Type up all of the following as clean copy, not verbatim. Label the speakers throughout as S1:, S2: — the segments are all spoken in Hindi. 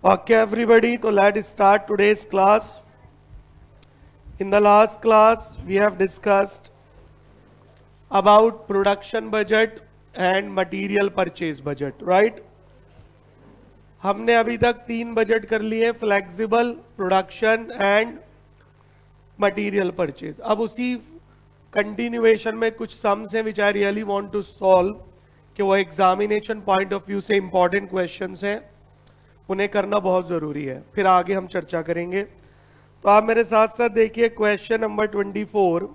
S1: Okay, everybody, so let's start today's class. In the last class, we have discussed about production budget and material purchase budget, right? हमने अभी तक 3 बजट कर लिए, flexible, production and material purchase. अब उसी कंटिन्यूएशन में कुछ सम्स हैं which I really want to solve, कि वो एग्जामिनेशन पॉइंट ऑफ व्यू से इंपॉर्टेंट क्वेश्चंस हैं, उन्हें करना बहुत जरूरी है. फिर आगे हम चर्चा करेंगे. तो आप मेरे साथ साथ देखिए question number 24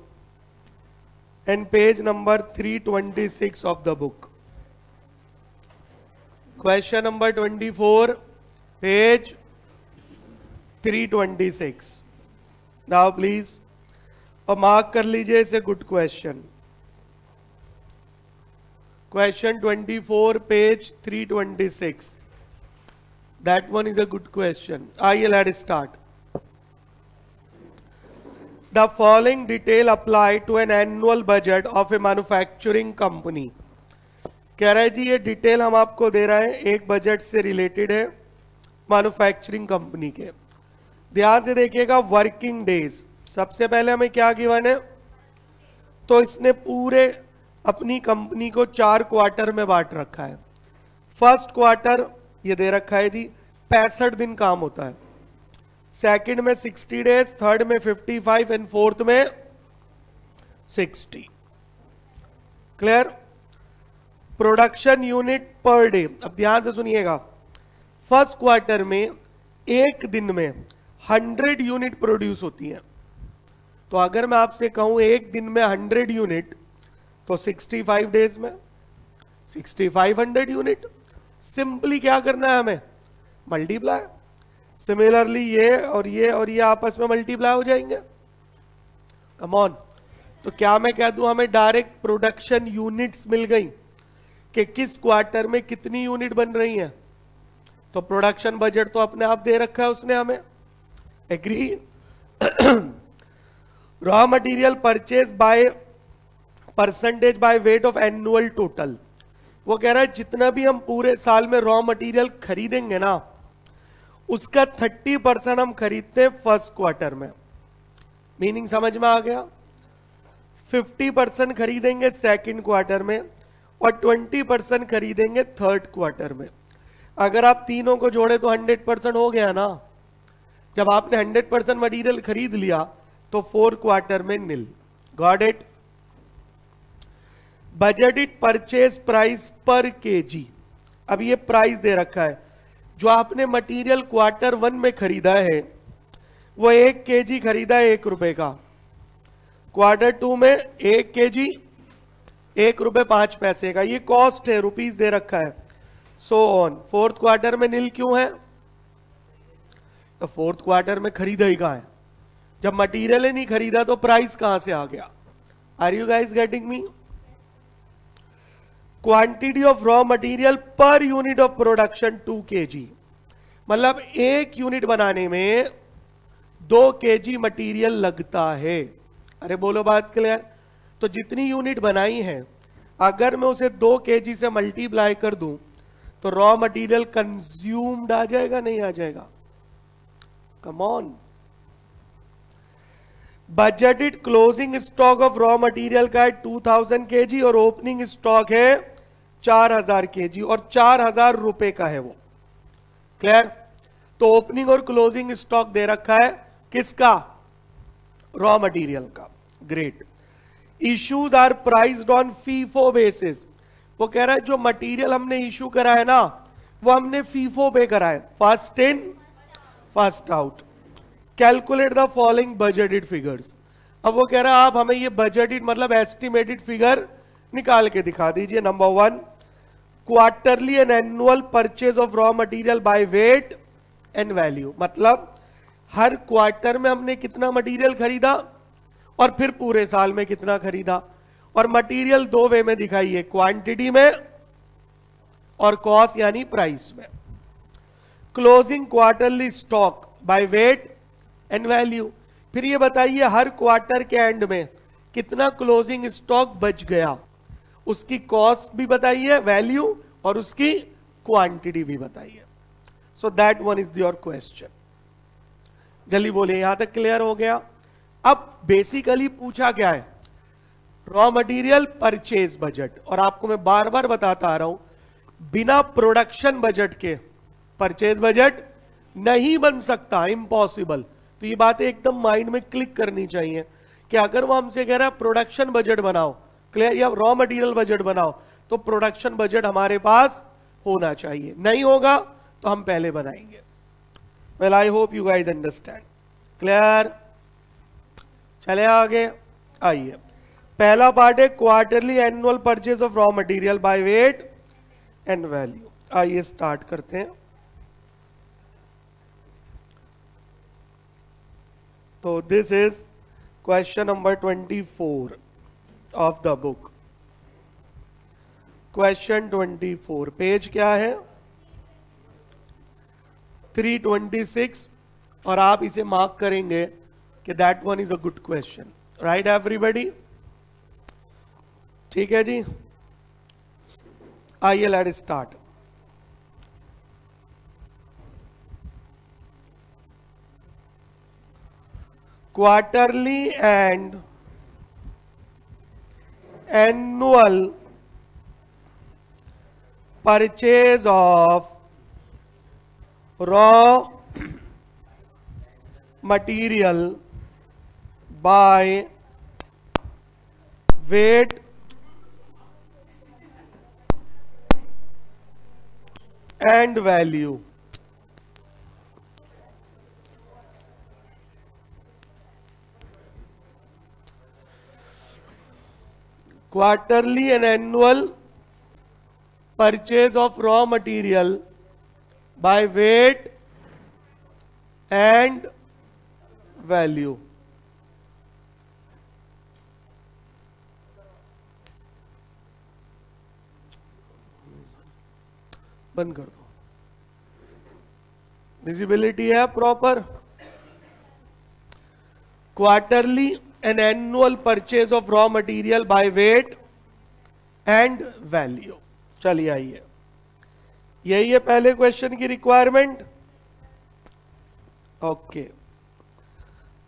S1: and page number 326 of the book. Question number 24 page 326. Now please और मार्क कर लीजिए इसे good question. Question 24 page 326. That one is a good question. Let's start. The following detail apply to an annual budget of a manufacturing company. कह रहा है जी ये डिटेल हम आपको दे रहे हैं, एक बजट से रिलेटेड है मैन्युफैक्चरिंग कंपनी के. ध्यान से देखिएगा. वर्किंग डेज सबसे पहले हमें क्या गिवन है, तो इसने पूरे अपनी कंपनी को 4 क्वार्टर में बांट रखा है. फर्स्ट क्वार्टर ये दे रखा है जी 65 दिन काम होता है, सेकंड में 60 डेज, थर्ड में 55 एंड फोर्थ में 60. Clear. Production unit per day. अब ध्यान से सुनिएगा. फर्स्ट क्वार्टर में एक दिन में 100 यूनिट प्रोड्यूस होती है. तो अगर मैं आपसे कहूं एक दिन में 100 यूनिट, तो 65 डेज में 6500 यूनिट. सिंपली क्या करना है हमें, मल्टीप्लाई. सिमिलरली ये और ये आपस में मल्टीप्लाई हो जाएंगे. Come on. तो क्या मैं कह दूं हमें डायरेक्ट प्रोडक्शन यूनिट्स मिल गई कि किस क्वार्टर में कितनी यूनिट बन रही हैं. तो प्रोडक्शन बजट तो अपने आप दे रखा है उसने हमें. Agree. Raw material purchase by percentage by weight of annual total. वो कह रहा है जितना भी हम पूरे साल में रॉ मटेरियल खरीदेंगे ना, उसका 30% हम खरीदते हैं फर्स्ट क्वार्टर में. मीनिंग समझ में आ गया. 50% खरीदेंगे सेकंड क्वार्टर में और 20% खरीदेंगे थर्ड क्वार्टर में. अगर आप तीनों को जोड़े तो 100% हो गया ना. जब आपने 100% मटेरियल खरीद लिया तो 4 क्वार्टर में nil. Got it. Budgeted purchase price per kg. अब ये प्राइस दे रखा है. जो आपने मटेरियल क्वार्टर 1 में खरीदा है वो 1 केजी खरीदा है 1 रुपए का. क्वार्टर 2 में 1 केजी 1 रुपए 5 पैसे का. ये कॉस्ट है, रुपीस दे रखा है. So on. फोर्थ क्वार्टर में नील क्यों है, तो फोर्थ क्वार्टर में खरीदा ही कहां है. जब मटेरियल ही नहीं खरीदा तो प्राइस कहां से आ गया. Are you guys getting me. Quantity of raw material पर यूनिट ऑफ प्रोडक्शन 2 kg. मतलब एक यूनिट बनाने में 2 kg मटेरियल लगता है. अरे बोलो बात क्लियर. तो जितनी यूनिट बनाई है अगर मैं उसे 2 kg से मल्टीप्लाई कर दूं तो रॉ मटेरियल कंज्यूम्ड आ जाएगा, नहीं आ जाएगा. Come on. Budgeted closing stock of raw material का है 2000 kg और ओपनिंग स्टॉक है 4000 kg और 4000 रुपए का है वो. क्लियर. तो ओपनिंग और क्लोजिंग स्टॉक दे रखा है किसका, रॉ मटेरियल का. Great. Issues are priced on FIFO basis. वो कह रहा है जो मटेरियल हमने इशू करा है ना वो हमने फीफो पे करा है, first in first out. Calculate the following budgeted figures. अब वो कह रहा है आप हमें ये बजटेड मतलब एस्टिमेटेड फिगर निकाल के दिखा दीजिए. Number 1, quarterly and annual purchase of raw material by weight and value. मतलब हर क्वार्टर में हमने कितना मटेरियल खरीदा और फिर पूरे साल में कितना खरीदा. और मटेरियल 2 वे में दिखाइए, क्वांटिटी में और कॉस्ट यानी प्राइस में. Closing quarterly stock by weight and value. फिर ये बताइए हर क्वार्टर के एंड में कितना क्लोजिंग स्टॉक बच गया, उसकी कॉस्ट भी बताइए, वैल्यू और उसकी क्वांटिटी भी बताइए. So that one is your question. जल्दी बोलिए, यहां तक क्लियर हो गया? अब बेसिकली पूछा क्या है? Raw material purchase budget. और आपको मैं बार बार बताता आ रहा हूं, बिना प्रोडक्शन बजट के परचेज बजट नहीं बन सकता, इम्पॉसिबल। तो ये बातें एकदम माइंड में क्लिक करनी चाहिए कि अगर वो हमसे कह रहा है प्रोडक्शन बजट बनाओ, क्लियर, या रॉ मटेरियल बजट बनाओ, तो प्रोडक्शन बजट हमारे पास होना चाहिए। नहीं होगा तो हम पहले बनाएंगे। Well, I hope you guys understand. Clear? चले आगे, आइए। पहला पार्ट है quarterly annual purchase of raw material by weight and value. आइए स्टार्ट करते हैं। तो this is question number 24 of the book. Question 24, page क्या है? 326। और आप इसे मार्क करेंगे कि that one is a good question. Right everybody? ठीक है जी, आइए let start. Quarterly and annual purchase of raw material by weight and value. Quarterly and annual purchase of raw material by weight and value. बंद कर दो, विजिबिलिटी है proper. Quarterly and annual purchase of raw material by weight and value. चलिए आइए, यही है पहले क्वेश्चन की रिक्वायरमेंट। ओके,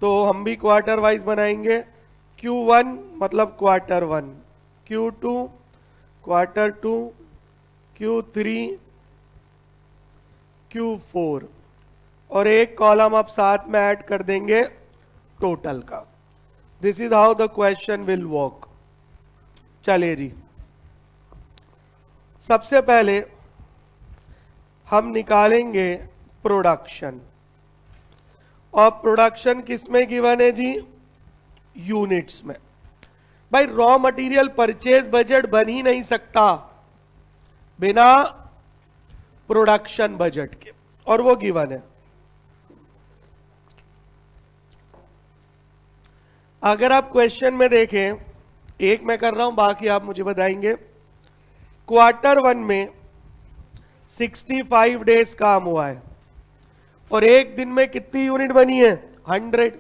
S1: तो हम भी क्वार्टर वाइज बनाएंगे। Q1 मतलब quarter 1, Q2 quarter 2, Q3 Q4, और एक कॉलम आप साथ में ऐड कर देंगे टोटल का। This is how the question will work. चलिए जी, सबसे पहले हम निकालेंगे प्रोडक्शन। और प्रोडक्शन किसमें गिवन है जी? यूनिट्स में। भाई रॉ मटेरियल परचेज बजट बन ही नहीं सकता बिना प्रोडक्शन बजट के, और वो गिवन है। अगर आप क्वेश्चन में देखें, एक मैं कर रहा हूं, बाकी आप मुझे बताएंगे। क्वार्टर 1 में 65 डेज काम हुआ है और एक दिन में कितनी यूनिट बनी है? 100।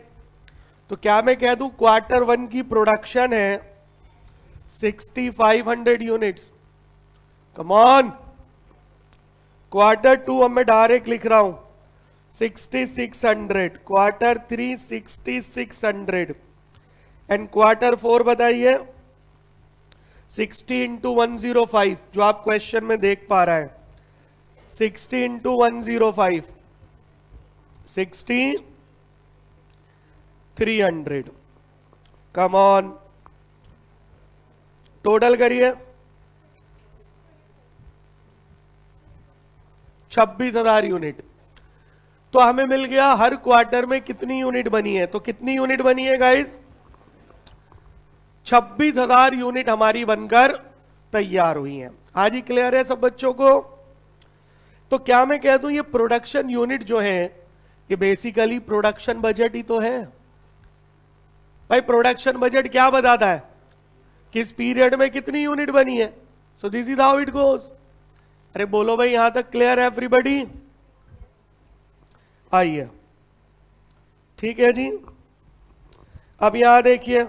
S1: तो क्या मैं कह दूं क्वार्टर 1 की प्रोडक्शन है 6500 यूनिट्स? Come on. क्वार्टर 2 अब मैं डायरेक्ट लिख रहा हूं 6600, क्वार्टर 3 6600, एंड क्वार्टर 4 बताइए 60 इंटू 105, जो आप क्वेश्चन में देख पा रहे हैं। 60 इंटू 105 60 300। कम ऑन, टोटल करिए 26,000 यूनिट। तो हमें मिल गया हर क्वार्टर में कितनी यूनिट बनी है। तो कितनी यूनिट बनी है गाइस? 26,000 यूनिट हमारी बनकर तैयार हुई हैं। आज ही क्लियर है सब बच्चों को? तो क्या मैं कह दूं ये प्रोडक्शन यूनिट जो है ये बेसिकली प्रोडक्शन बजट ही तो है। भाई प्रोडक्शन बजट क्या बताता है? किस पीरियड में कितनी यूनिट बनी है। So this is how it goes. अरे बोलो भाई, यहां तक क्लियर है एवरीबॉडी? आइए, ठीक है जी। अब यहां देखिए,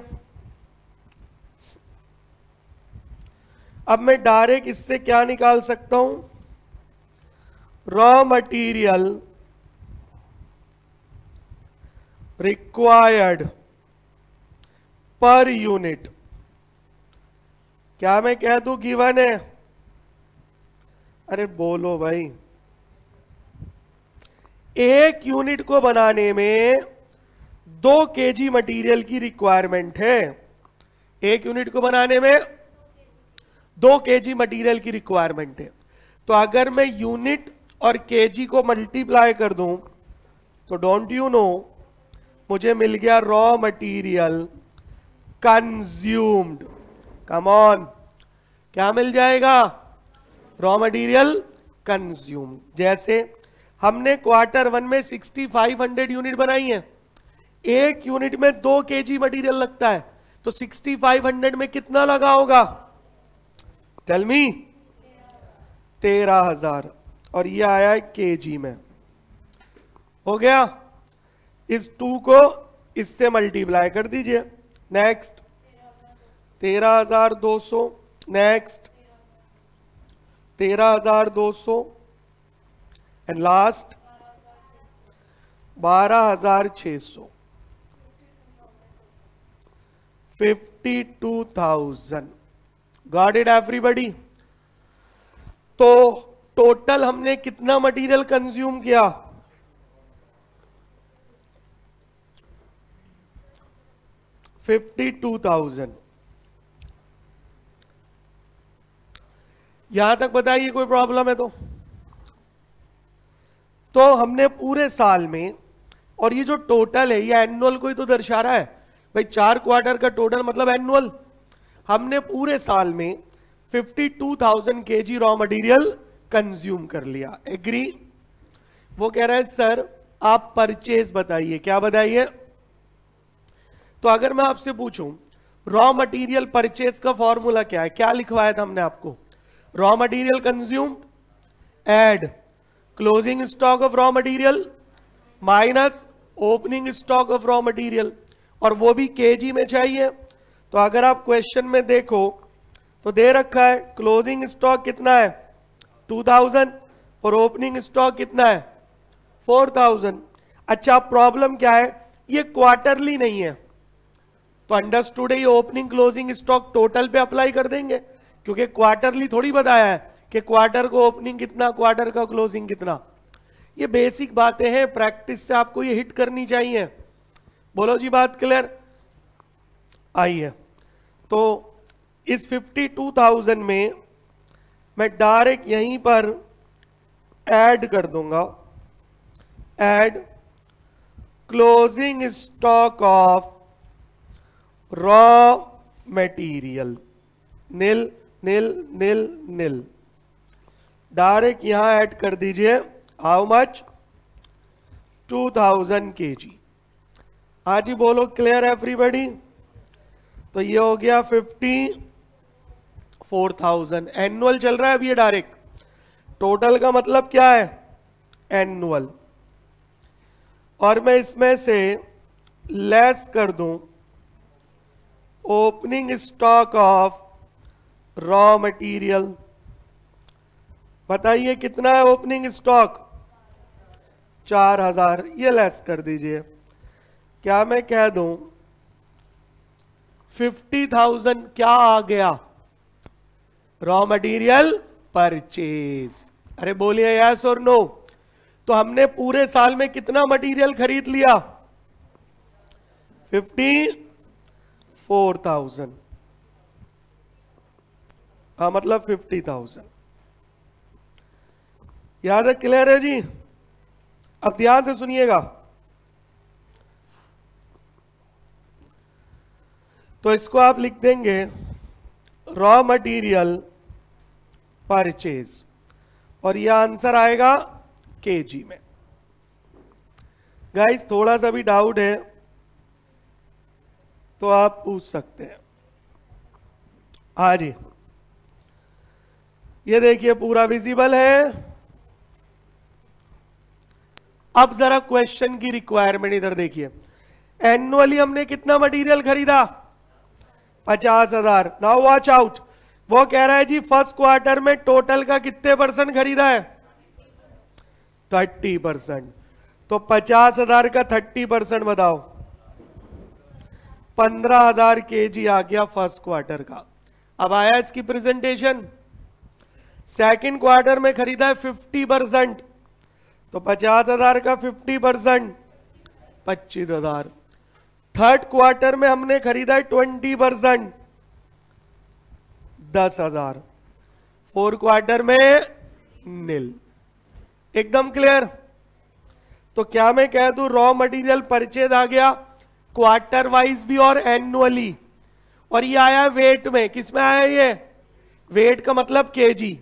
S1: अब मैं डायरेक्ट इससे क्या निकाल सकता हूं? Raw material required per unit, क्या मैं कह दूं गिवन है? अरे बोलो भाई, एक यूनिट को बनाने में 2 kg मटेरियल की रिक्वायरमेंट है। एक यूनिट को बनाने में 2 kg मटेरियल की रिक्वायरमेंट है। तो अगर मैं यूनिट और केजी को मल्टीप्लाई कर दूं तो डोंट यू नो मुझे मिल गया raw material consumed. Come on, क्या मिल जाएगा? Raw material consumed. जैसे हमने Q1 में 6500 यूनिट बनाई है, एक यूनिट में 2 kg मटेरियल लगता है, तो 6500 में कितना लगा होगा? Tell me. 13,000, और ये आया है केजी में। हो गया? इस 2 को इससे मल्टीप्लाई कर दीजिए। Next 13,200, next 13,200 and last 12,600, 52,000। Got it everybody? तो टोटल हमने कितना मटेरियल कंज्यूम किया? 52,000। यहां तक बताइए कोई प्रॉब्लम है तो हमने पूरे साल में, और ये जो टोटल है ये एनुअल को ही तो दर्शा रहा है भाई, 4 क्वार्टर का टोटल मतलब एनुअल। हमने पूरे साल में 52,000 kg रॉ मटेरियल कंज्यूम कर लिया। एग्री? वो कह रहा है सर आप परचेज बताइए। क्या बताइए? तो अगर मैं आपसे पूछूं रॉ मटेरियल परचेज का फॉर्मूला क्या है, क्या लिखवाया था हमने आपको? Raw material consumed add closing stock of raw material minus opening stock of raw material, और वो भी केजी में चाहिए। तो अगर आप क्वेश्चन में देखो तो दे रखा है क्लोजिंग स्टॉक कितना है 2000 और ओपनिंग स्टॉक कितना है 4000। अच्छा प्रॉब्लम क्या है, ये क्वार्टरली नहीं है, तो अंडरस्टूड है ये ओपनिंग क्लोजिंग स्टॉक टोटल पे अप्लाई कर देंगे, क्योंकि क्वार्टरली थोड़ी बताया है कि क्वार्टर को ओपनिंग कितना, क्वार्टर का क्लोजिंग कितना। ये बेसिक बातें हैं, प्रैक्टिस से आपको ये हिट करनी चाहिए। बोलो जी बात क्लियर आई है? तो इस 52,000 में मैं डायरेक्ट यहीं पर ऐड कर दूंगा, add closing stock of raw material nil nil nil nil, direct यहां ऐड कर दीजिए। How much? 2000 kg। आज ही बोलो क्लियर एवरीबॉडी? तो ये हो गया 54,000। एनुअल चल रहा है अभी ये डायरेक्ट, टोटल का मतलब क्या है एनुअल, और मैं इसमें से लेस कर दूं opening stock of raw material. बताइए कितना है ओपनिंग स्टॉक? 4,000। ये लेस कर दीजिए, क्या मैं कह दूं 50,000 क्या आ गया रॉ मटेरियल परचेज। अरे बोलिए यस और नो। तो हमने पूरे साल में कितना मटेरियल खरीद लिया 54,000, हाँ मतलब 50,000। याद है? क्लियर है जी? अब ध्यान से सुनिएगा। तो इसको आप लिख देंगे रॉ मटेरियल परचेज, और यह आंसर आएगा केजी में। गाइस थोड़ा सा भी डाउट है तो आप पूछ सकते हैं। हाँ जी, ये देखिए पूरा विजिबल है। अब जरा क्वेश्चन की रिक्वायरमेंट इधर देखिए। एनुअली हमने कितना मटेरियल खरीदा 50,000। नाउ वॉच आउट, वो कह रहा है जी फर्स्ट क्वार्टर में टोटल का कितने % खरीदा है 30%। तो 50,000 का 30% बताओ, 15,000 kg आ गया फर्स्ट क्वार्टर का। अब आया इसकी प्रेजेंटेशन। सेकंड क्वार्टर में खरीदा है 50%, तो 50,000 का 50% 25,000। थर्ड क्वार्टर में हमने खरीदा है 20%, 10,000। फोर्थ क्वार्टर में नील। एकदम क्लियर। तो क्या मैं कह दूं रॉ मटेरियल परचेज आ गया क्वार्टर वाइज भी और एनुअली, और ये आया वेट में। किस में आया ये? वेट का मतलब केजी।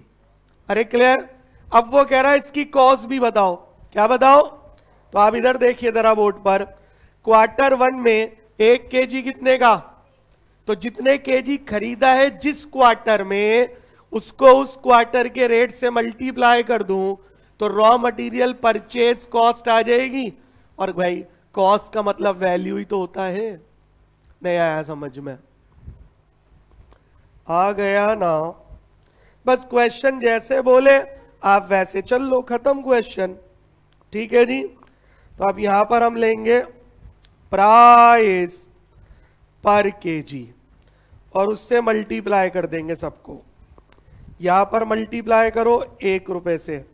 S1: अरे क्लियर। अब वो कह रहा है इसकी कॉस्ट भी बताओ। क्या बताओ? तो आप इधर देखिए जरा बोर्ड पर, क्वार्टर 1 में 1 केजी कितने का? तो जितने केजी खरीदा है जिस क्वार्टर में, उसको उस क्वार्टर के रेट से मल्टीप्लाई कर दूं तो रॉ मटेरियल परचेज कॉस्ट आ जाएगी। और भाई कॉस्ट का मतलब वैल्यू ही तो होता है। नहीं आया समझ में? आ गया ना? बस क्वेश्चन जैसे बोले आप वैसे चल लो, खत्म क्वेश्चन। ठीक है जी। तो अब यहां पर हम लेंगे प्राइस पर केजी और उससे मल्टीप्लाई कर देंगे सबको। यहां पर मल्टीप्लाई करो 1 रुपए से,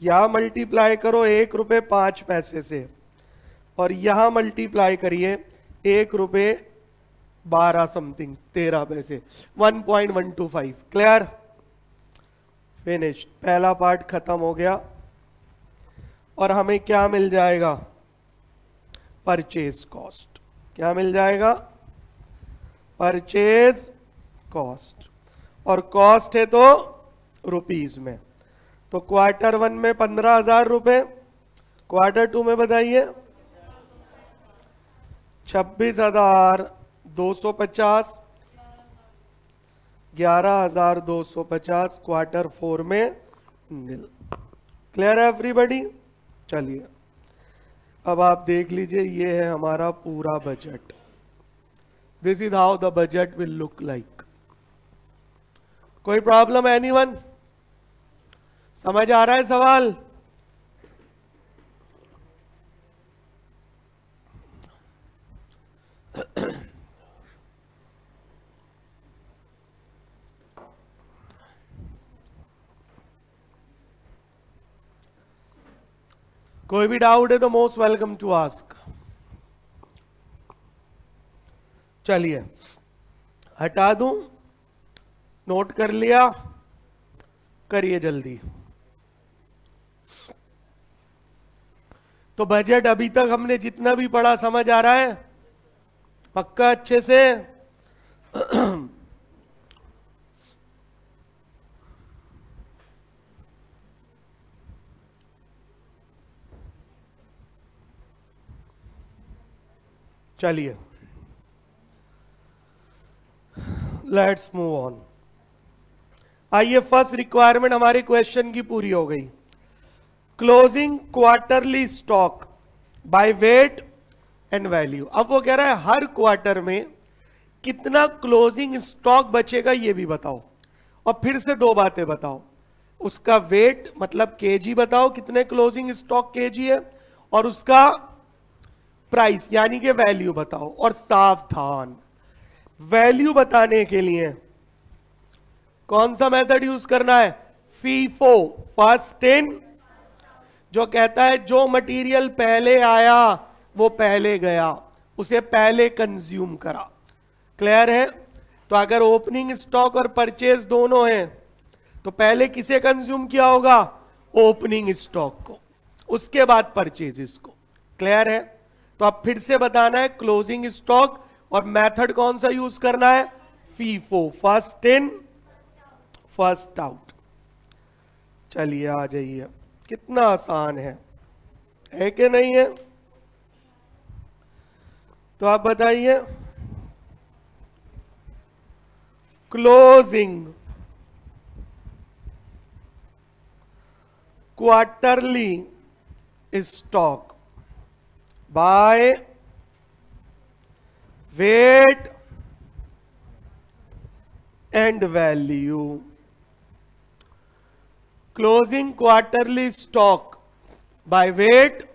S1: यहां मल्टीप्लाई करो 1 रुपए 5 पैसे से, और यहां मल्टीप्लाई करिए 1 रुपए 12 समथिंग 13 पैसे, 1.125। क्लियर? फिनिश। पहला पार्ट खत्म हो गया। और हमें क्या मिल जाएगा? Purchase cost. क्या मिल जाएगा? Purchase cost. और कॉस्ट है तो रुपीज में। तो क्वार्टर 1 में 15,000 रुपए, क्वार्टर 2 में बताइए 26,250, 11,250, क्वार्टर 4 में नील। क्लियर है एवरीबॉडी? चलिए अब आप देख लीजिए, ये है हमारा पूरा budget. This is how the budget will look like. कोई प्रॉब्लम एनीवन? समझ आ रहा है सवाल? कोई भी डाउट है तो मोस्ट वेलकम टू आस्क। चलिए हटा दूं, नोट कर लिया, करिए जल्दी। तो बजट अभी तक हमने जितना भी पढ़ा समझ आ रहा है? पक्का अच्छे से? चलिए लेट्स मूव ऑन। आइए, फर्स्ट रिक्वायरमेंट हमारे क्वेश्चन की पूरी हो गई। Closing quarterly stock by weight and value. अब वो कह रहा है हर क्वार्टर में कितना क्लोजिंग स्टॉक बचेगा ये भी बताओ, और फिर से 2 बातें बताओ। उसका वेट मतलब केजी बताओ, कितने क्लोजिंग स्टॉक केजी है, और उसका प्राइस यानी कि वैल्यू बताओ। और सावधान, वैल्यू बताने के लिए कौन सा मेथड यूज करना है? फीफो, फर्स्ट इन, जो कहता है जो मटेरियल पहले आया वो पहले गया, उसे पहले कंज्यूम करा। क्लियर है? तो अगर ओपनिंग स्टॉक और परचेज दोनों हैं तो पहले किसे कंज्यूम किया होगा? ओपनिंग स्टॉक को, उसके बाद परचेज को। क्लियर है? तो अब फिर से बताना है क्लोजिंग स्टॉक, और मेथड कौन सा यूज करना है? FIFO, first in first out. चलिए आ जाइए, कितना आसान है कि नहीं है? तो आप बताइए, closing quarterly stock by weight and value. Closing quarterly stock by weight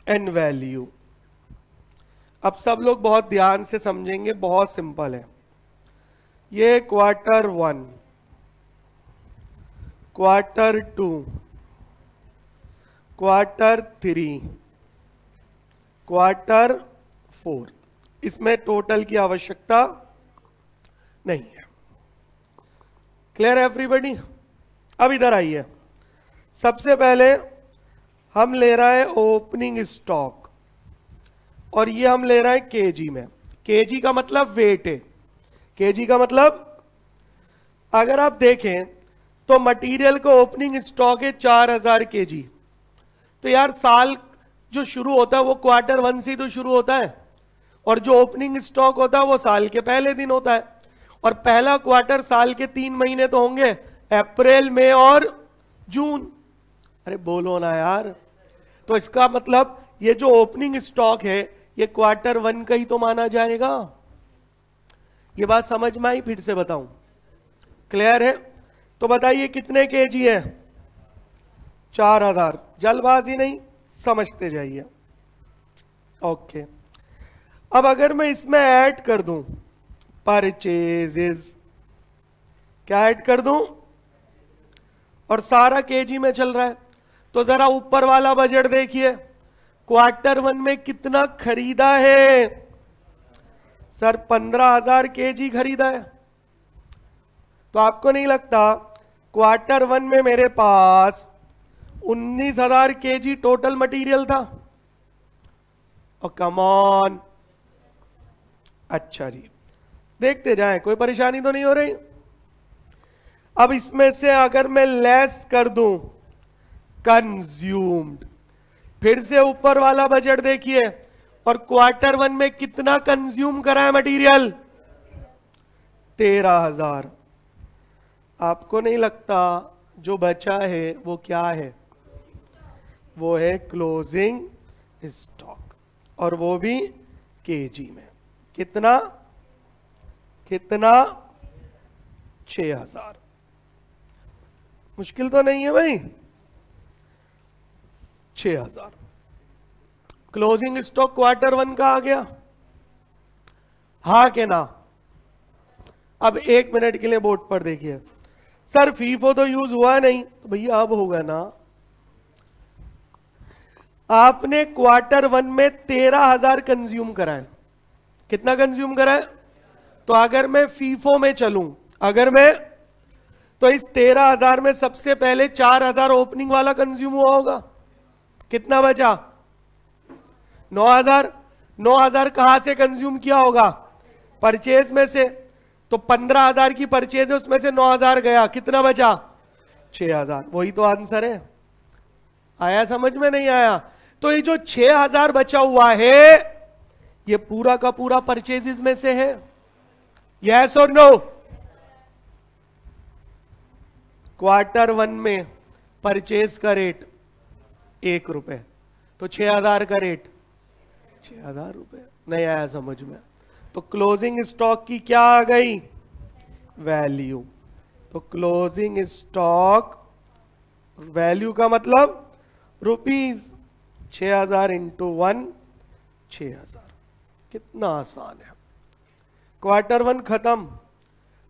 S1: and value. अब सब लोग बहुत ध्यान से समझेंगे, बहुत सिंपल है। ये क्वार्टर 1, क्वार्टर 2, क्वार्टर 3, क्वार्टर 4, इसमें टोटल की आवश्यकता नहीं है। क्लियर है एवरीबॉडी? अब इधर आइए। सबसे पहले हम ले रहा है ओपनिंग स्टॉक, और ये हम ले रहा है केजी में। केजी का मतलब वेट है। केजी का मतलब, अगर आप देखें तो मटेरियल का ओपनिंग स्टॉक है 4000 केजी। तो यार साल जो शुरू होता है वो क्वार्टर 1 से तो शुरू होता है, और जो ओपनिंग स्टॉक होता है वो साल के पहले दिन होता है। और पहला क्वार्टर साल के 3 महीने तो होंगे, अप्रैल, मई और जून। अरे बोलो ना यार। तो इसका मतलब ये जो ओपनिंग स्टॉक है ये क्वार्टर 1 का ही तो माना जाएगा। ये बात समझ में आई? फिर से बताऊं, क्लियर है? तो बताइए कितने केजी है? 4000। जल्दबाजी नहीं, समझते जाइए। ओके, अब अगर मैं इसमें ऐड कर दूं परचेजेस, क्या ऐड कर दूं? और सारा केजी में चल रहा है, तो जरा ऊपर वाला बजट देखिए। क्वार्टर 1 में कितना खरीदा है? सर 15000 केजी खरीदा है। तो आपको नहीं लगता क्वार्टर 1 में मेरे पास 19000 केजी टोटल मटेरियल था? और कम ऑन, अच्छा जी, देखते जाएं, कोई परेशानी तो नहीं हो रही। अब इसमें से अगर मैं लेस कर दूं कंज्यूम्ड, फिर से ऊपर वाला बजट देखिए, और क्वार्टर 1 में कितना कंज्यूम करा है मटेरियल? 13000। आपको नहीं लगता जो बचा है वो क्या है? वो है क्लोजिंग स्टॉक, और वो भी केजी में। कितना? कितना? 6000। मुश्किल तो नहीं है भाई? 6000 क्लोजिंग स्टॉक क्वार्टर 1 का आ गया, हाँ के ना? अब 1 मिनट के लिए बोर्ड पर देखिए। सर फीफो तो यूज हुआ नहीं, तो भैया अब होगा ना। आपने क्वार्टर 1 में 13000 कंज्यूम करा है। कितना कंज्यूम करा है? तो अगर मैं फीफो में चलूं, अगर मैं, तो इस 13000 में सबसे पहले 4000 ओपनिंग वाला कंज्यूम हुआ होगा। कितना बचा? 9000। 9000 कहां से कंज्यूम किया होगा? परचेज में से। तो 15000 की परचेज है, उसमें से 9000 गया, कितना बचा? 6000। वही तो आंसर है। आया समझ में? नहीं आया? तो ये जो 6000 बचा हुआ है ये पूरा का पूरा परचेजेस में से है। यस और नो? क्वार्टर 1 में परचेज का रेट 1 रुपए, तो 6000 का रेट 6000 रुपए। नहीं आया समझ में? तो क्लोजिंग स्टॉक की क्या आ गई? वैल्यू। तो क्लोजिंग स्टॉक वैल्यू का मतलब रुपीज, 6000 इंटू 1, 6000। कितना आसान है। क्वार्टर 1 खत्म।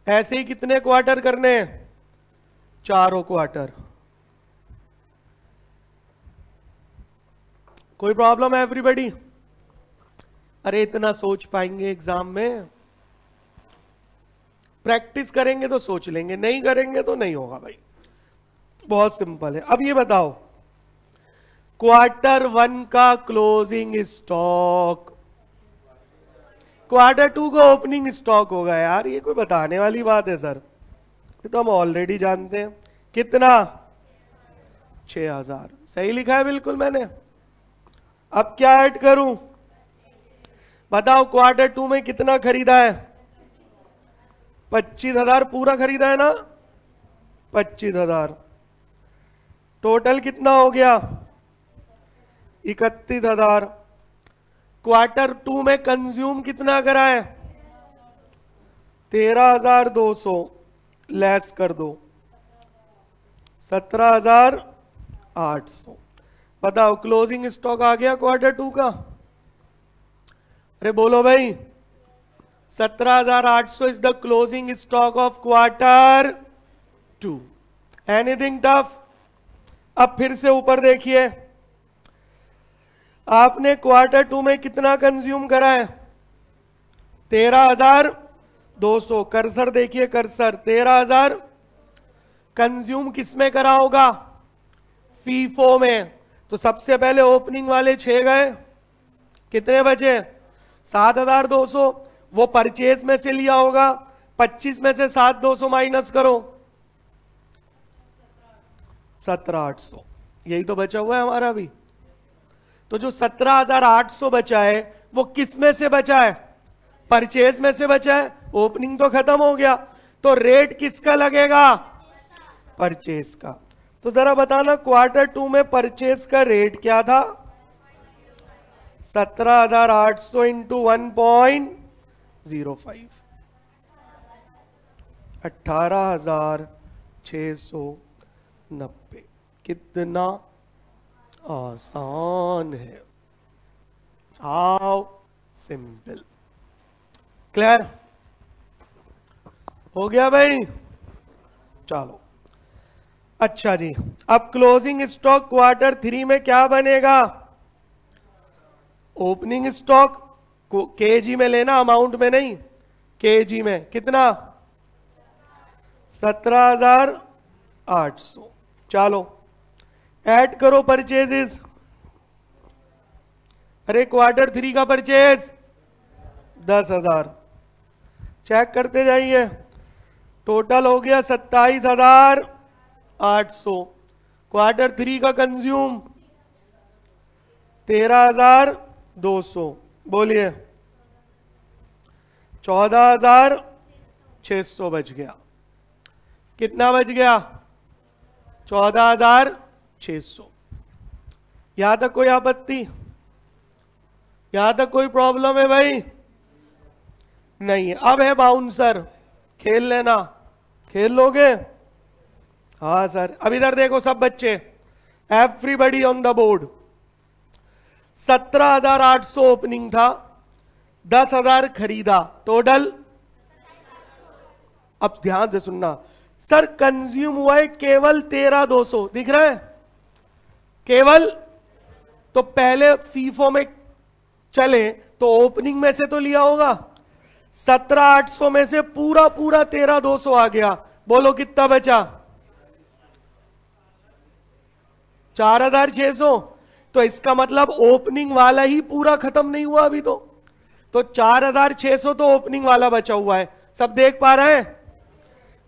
S1: ऐसे ही कितने क्वार्टर करने हैं? 4 क्वार्टर। कोई प्रॉब्लम है एवरीबॉडी? अरे इतना सोच पाएंगे एग्जाम में? प्रैक्टिस करेंगे तो सोच लेंगे, नहीं करेंगे तो नहीं होगा भाई। बहुत सिंपल है। अब ये बताओ, क्वार्टर 1 का क्लोजिंग स्टॉक क्वार्टर 2 का ओपनिंग स्टॉक होगा। यार ये कोई बताने वाली बात है सर? ये तो हम ऑलरेडी जानते हैं। कितना? 6000। सही लिखा है बिल्कुल मैंने। अब क्या ऐड करूं? बताओ क्वार्टर 2 में कितना खरीदा है? 25000 पूरा खरीदा है ना? 25000। टोटल कितना हो गया? 31000। क्वार्टर 2 में कंज्यूम कितना करा है? 13200। लेस कर दो, 17800। बताओ क्लोजिंग स्टॉक आ गया क्वार्टर 2 का? अरे बोलो भाई, 17,800 is the closing stock of quarter 2। Anything tough? अब फिर से ऊपर देखिए, आपने क्वार्टर 2 में कितना कंज्यूम करा है? 13,200। कर्सर देखिए, कर्सर 13,000 कंज्यूम किसमें करा होगा? फीफो में। तो सबसे पहले ओपनिंग वाले 6 गए, कितने बचे? 7,200। वो परचेज में से लिया होगा, 25 में से 7,200 माइनस करो, 17,800। यही तो बचा हुआ है हमारा अभी। तो जो 17,800 बचा है वो किस में से बचा है? परचेज में से बचा है। ओपनिंग तो खत्म हो गया, तो रेट किसका लगेगा? परचेज का। तो जरा बताना क्वार्टर 2 में परचेज का रेट क्या था? 17,800 इंटू 1.05, 18,690। कितना आसान है, हाउ सिंपल। क्लियर हो गया भाई? चलो अच्छा जी, अब क्लोजिंग स्टॉक क्वार्टर 3 में क्या बनेगा? ओपनिंग स्टॉक को केजी में लेना, अमाउंट में नहीं, केजी में। कितना? 17,800। चलो ऐड करो परचेजेस। अरे क्वार्टर 3 का परचेज 10,000, चेक करते जाइए। टोटल हो गया 27,800। क्वार्टर 3 का कंज्यूम 13,200। बोलिए 14,600 बच गया। कितना बच गया? 14,600। यहां तक कोई आपत्ति? यहां तक कोई प्रॉब्लम है भाई? नहीं। अब है बाउंसर, खेल लेना। खेल लोगे? हाँ सर। अब इधर देखो सब बच्चे, everybody on the board. 17,800 opening था, 10,000 खरीदा, टोटल। अब ध्यान से सुनना सर, कंज्यूम हुआ है केवल 13,200, दिख रहा है? केवल। तो पहले फीफो में चले तो ओपनिंग में से तो लिया होगा। 17,800 में से पूरा 13,200 आ गया। बोलो कितना बचा? 4,600। तो इसका मतलब ओपनिंग वाला ही पूरा खत्म नहीं हुआ अभी तो 4,600 तो ओपनिंग वाला बचा हुआ है। सब देख पा रहे हैं?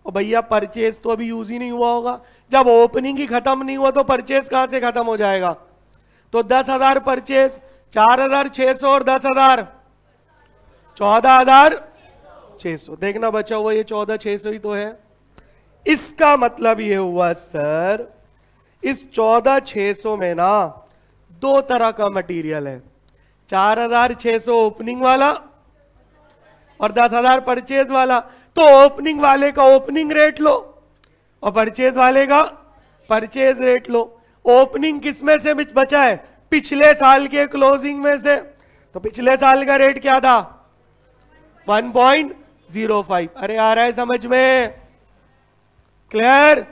S1: और भैया परचेज तो अभी यूज ही नहीं हुआ होगा। जब ओपनिंग ही खत्म नहीं हुआ तो परचेज कहां से खत्म हो जाएगा? तो 10,000 परचेज, 4,600 और 10,000, 14,600। देखना बचा हुआ ये 14,600 ही तो है। इसका मतलब ये हुआ सर, इस 14,600 में ना दो तरह का मटेरियल है। 4,600 ओपनिंग वाला और 10,000 परचेज वाला। तो ओपनिंग वाले का ओपनिंग रेट लो और परचेज वाले का परचेज रेट लो। ओपनिंग किस में से बचा है? पिछले साल के क्लोजिंग में से। तो पिछले साल का रेट क्या था? 1.05। अरे आ रहा है समझ में? क्लियर?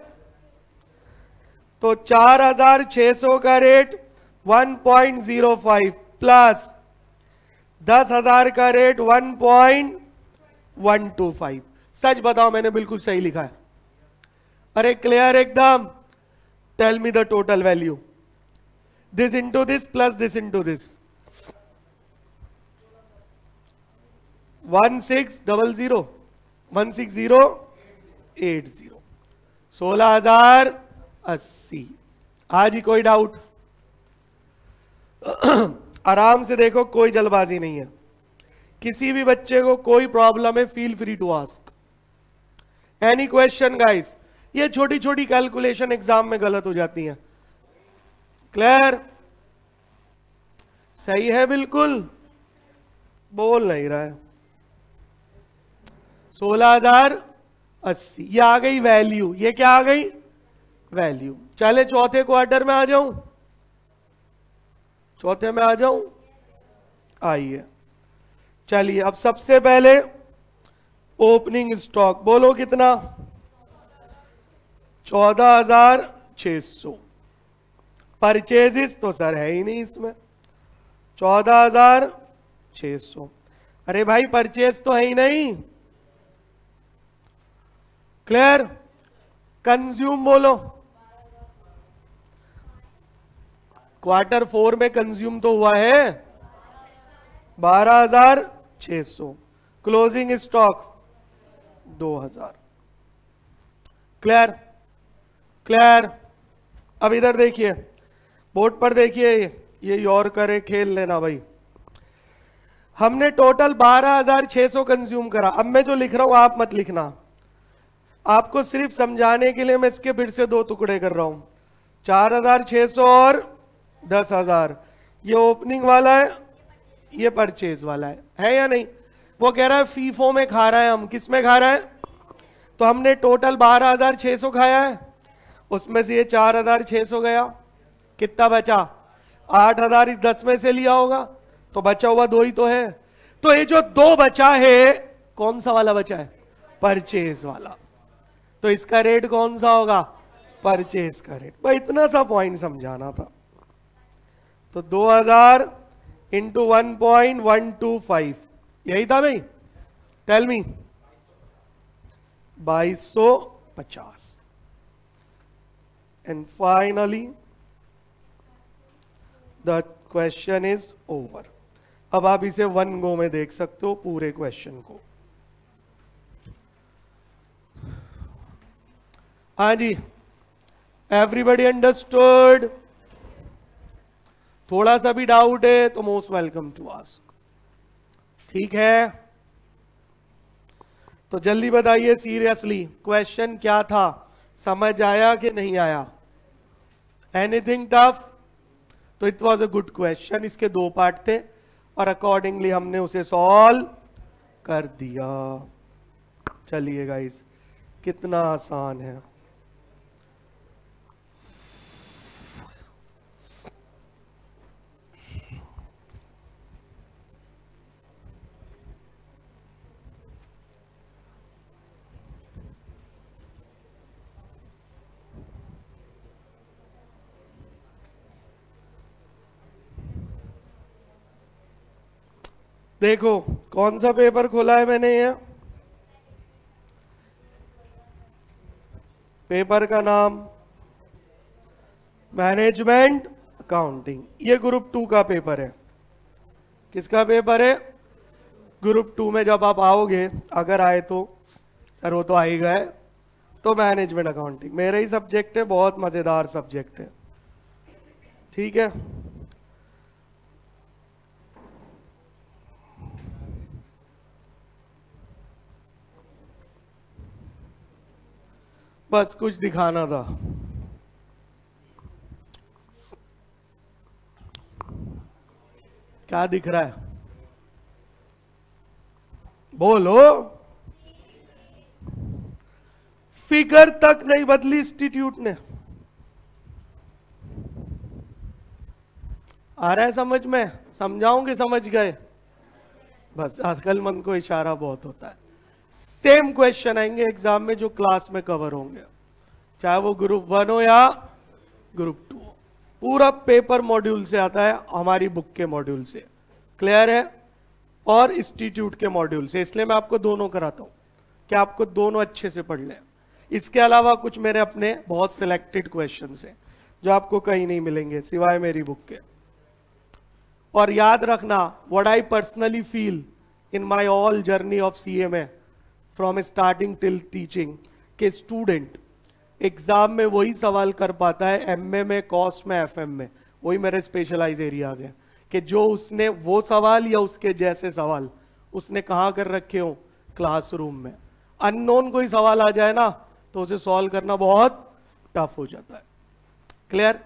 S1: तो 4,600 का रेट 1.05 प्लस 10,000 का रेट 1.125। सच बताओ मैंने बिल्कुल सही लिखा है? अरे क्लियर एकदम? Tell me the total value. This into this plus this into this. 1600 16080 16,080। आज ही कोई डाउट? आराम से देखो, कोई जल्दबाजी नहीं है। किसी भी बच्चे को कोई प्रॉब्लम है, feel free to ask any question guys. ये छोटी छोटी कैलकुलेशन एग्जाम में गलत हो जाती हैं। क्लियर? सही है बिल्कुल? बोल नहीं रहा है। 16,080 ये आ गई वैल्यू। ये क्या आ गई? वैल्यू। चले चौथे क्वार्टर में आ जाऊं। चौथे में आ जाऊं? आइए, चलिए अब सबसे पहले ओपनिंग स्टॉक बोलो कितना? 14,600। परचेजिस तो सर है ही नहीं इसमें, 14,600। अरे भाई परचेज तो है ही नहीं। क्लियर? कंज्यूम बोलो। Q4 में कंज्यूम तो हुआ है 12,600। Closing stock 2,000। क्लियर? क्लियर? अब इधर देखिए, बोर्ड पर देखिए, ये योर करे खेल लेना भाई। हमने टोटल 12,600 कंज्यूम करा। अब मैं जो लिख रहा हूं आप मत लिखना, आपको सिर्फ समझाने के लिए मैं इसके फिर से दो टुकड़े कर रहा हूं। 4,600 और 10,000, ये ओपनिंग वाला है, ये परचेज वाला है या नहीं? वो कह रहा है फीफो में खा रहा है, हम किस में खा रहा है? तो हमने टोटल 12,600 खाया है, उसमें से ये 4,600 गया, कितना बचा? 8,000 इस 10 में से लिया होगा, तो बचा हुआ 2 ही तो है। तो ये जो 2 बचा है, कौन सा वाला बचा है? परचेज वाला। तो इसका रेट कौन सा होगा? परचेज का रेट। भाई इतना सा पॉइंट समझाना था। तो 2,000 इंटू 1.125, यही था भाई? Tell me. 2250। And finally the question is over. अब आप इसे 1 गो में देख सकते हो पूरे क्वेश्चन को। हाँ जी, एवरीबडी अंडरस्टूड? थोड़ा सा भी डाउट है तो मोस्ट वेलकम टू आस्क। ठीक है, तो जल्दी बताइए सीरियसली, क्वेश्चन क्या था? समझ आया कि नहीं आया? Anything tough? तो it was a good question. इसके 2 पार्ट थे और अकॉर्डिंगली हमने उसे सॉल्व कर दिया। चलिए गाइस, कितना आसान है। देखो कौन सा पेपर खोला है मैंने, ये पेपर का नाम मैनेजमेंट अकाउंटिंग। ये ग्रुप 2 का पेपर है। किसका पेपर है? ग्रुप 2 में जब आप आओगे, अगर आए तो, सर वो तो आ ही गए, तो मैनेजमेंट अकाउंटिंग मेरा ही सब्जेक्ट है, बहुत मजेदार सब्जेक्ट है। ठीक है, बस कुछ दिखाना था। क्या दिख रहा है? बोलो। फिगर तक नहीं बदली इंस्टीट्यूट ने। आ रहा है समझ में? समझाऊंगे, समझ गए? बस आजकल मन को इशारा बहुत होता है। सेम क्वेश्चन आएंगे एग्जाम में जो क्लास में कवर होंगे, चाहे वो ग्रुप 1 हो या ग्रुप 2 हो। पूरा पेपर मॉड्यूल से आता है, हमारी बुक के मॉड्यूल से। क्लियर है? और इंस्टीट्यूट के मॉड्यूल से। इसलिए मैं आपको दोनों कराता हूं कि आपको दोनों अच्छे से पढ़ लें। इसके अलावा कुछ मेरे अपने बहुत सिलेक्टेड क्वेश्चन है जो आपको कहीं नहीं मिलेंगे सिवाय मेरी बुक के। और याद रखना, what I personally feel in my all journey of CMA from starting till teaching, के स्टूडेंट एग्जाम में वही सवाल कर पाता है MA में, कॉस्ट में, FM में। वही मेरे स्पेशलाइज एरियाज हैं कि जो उसने वो सवाल या उसके जैसे सवाल उसने कहाँ कर रखे हो? क्लासरूम में। अननोन कोई सवाल आ जाए ना तो उसे सॉल्व करना बहुत टफ हो जाता है। क्लियर?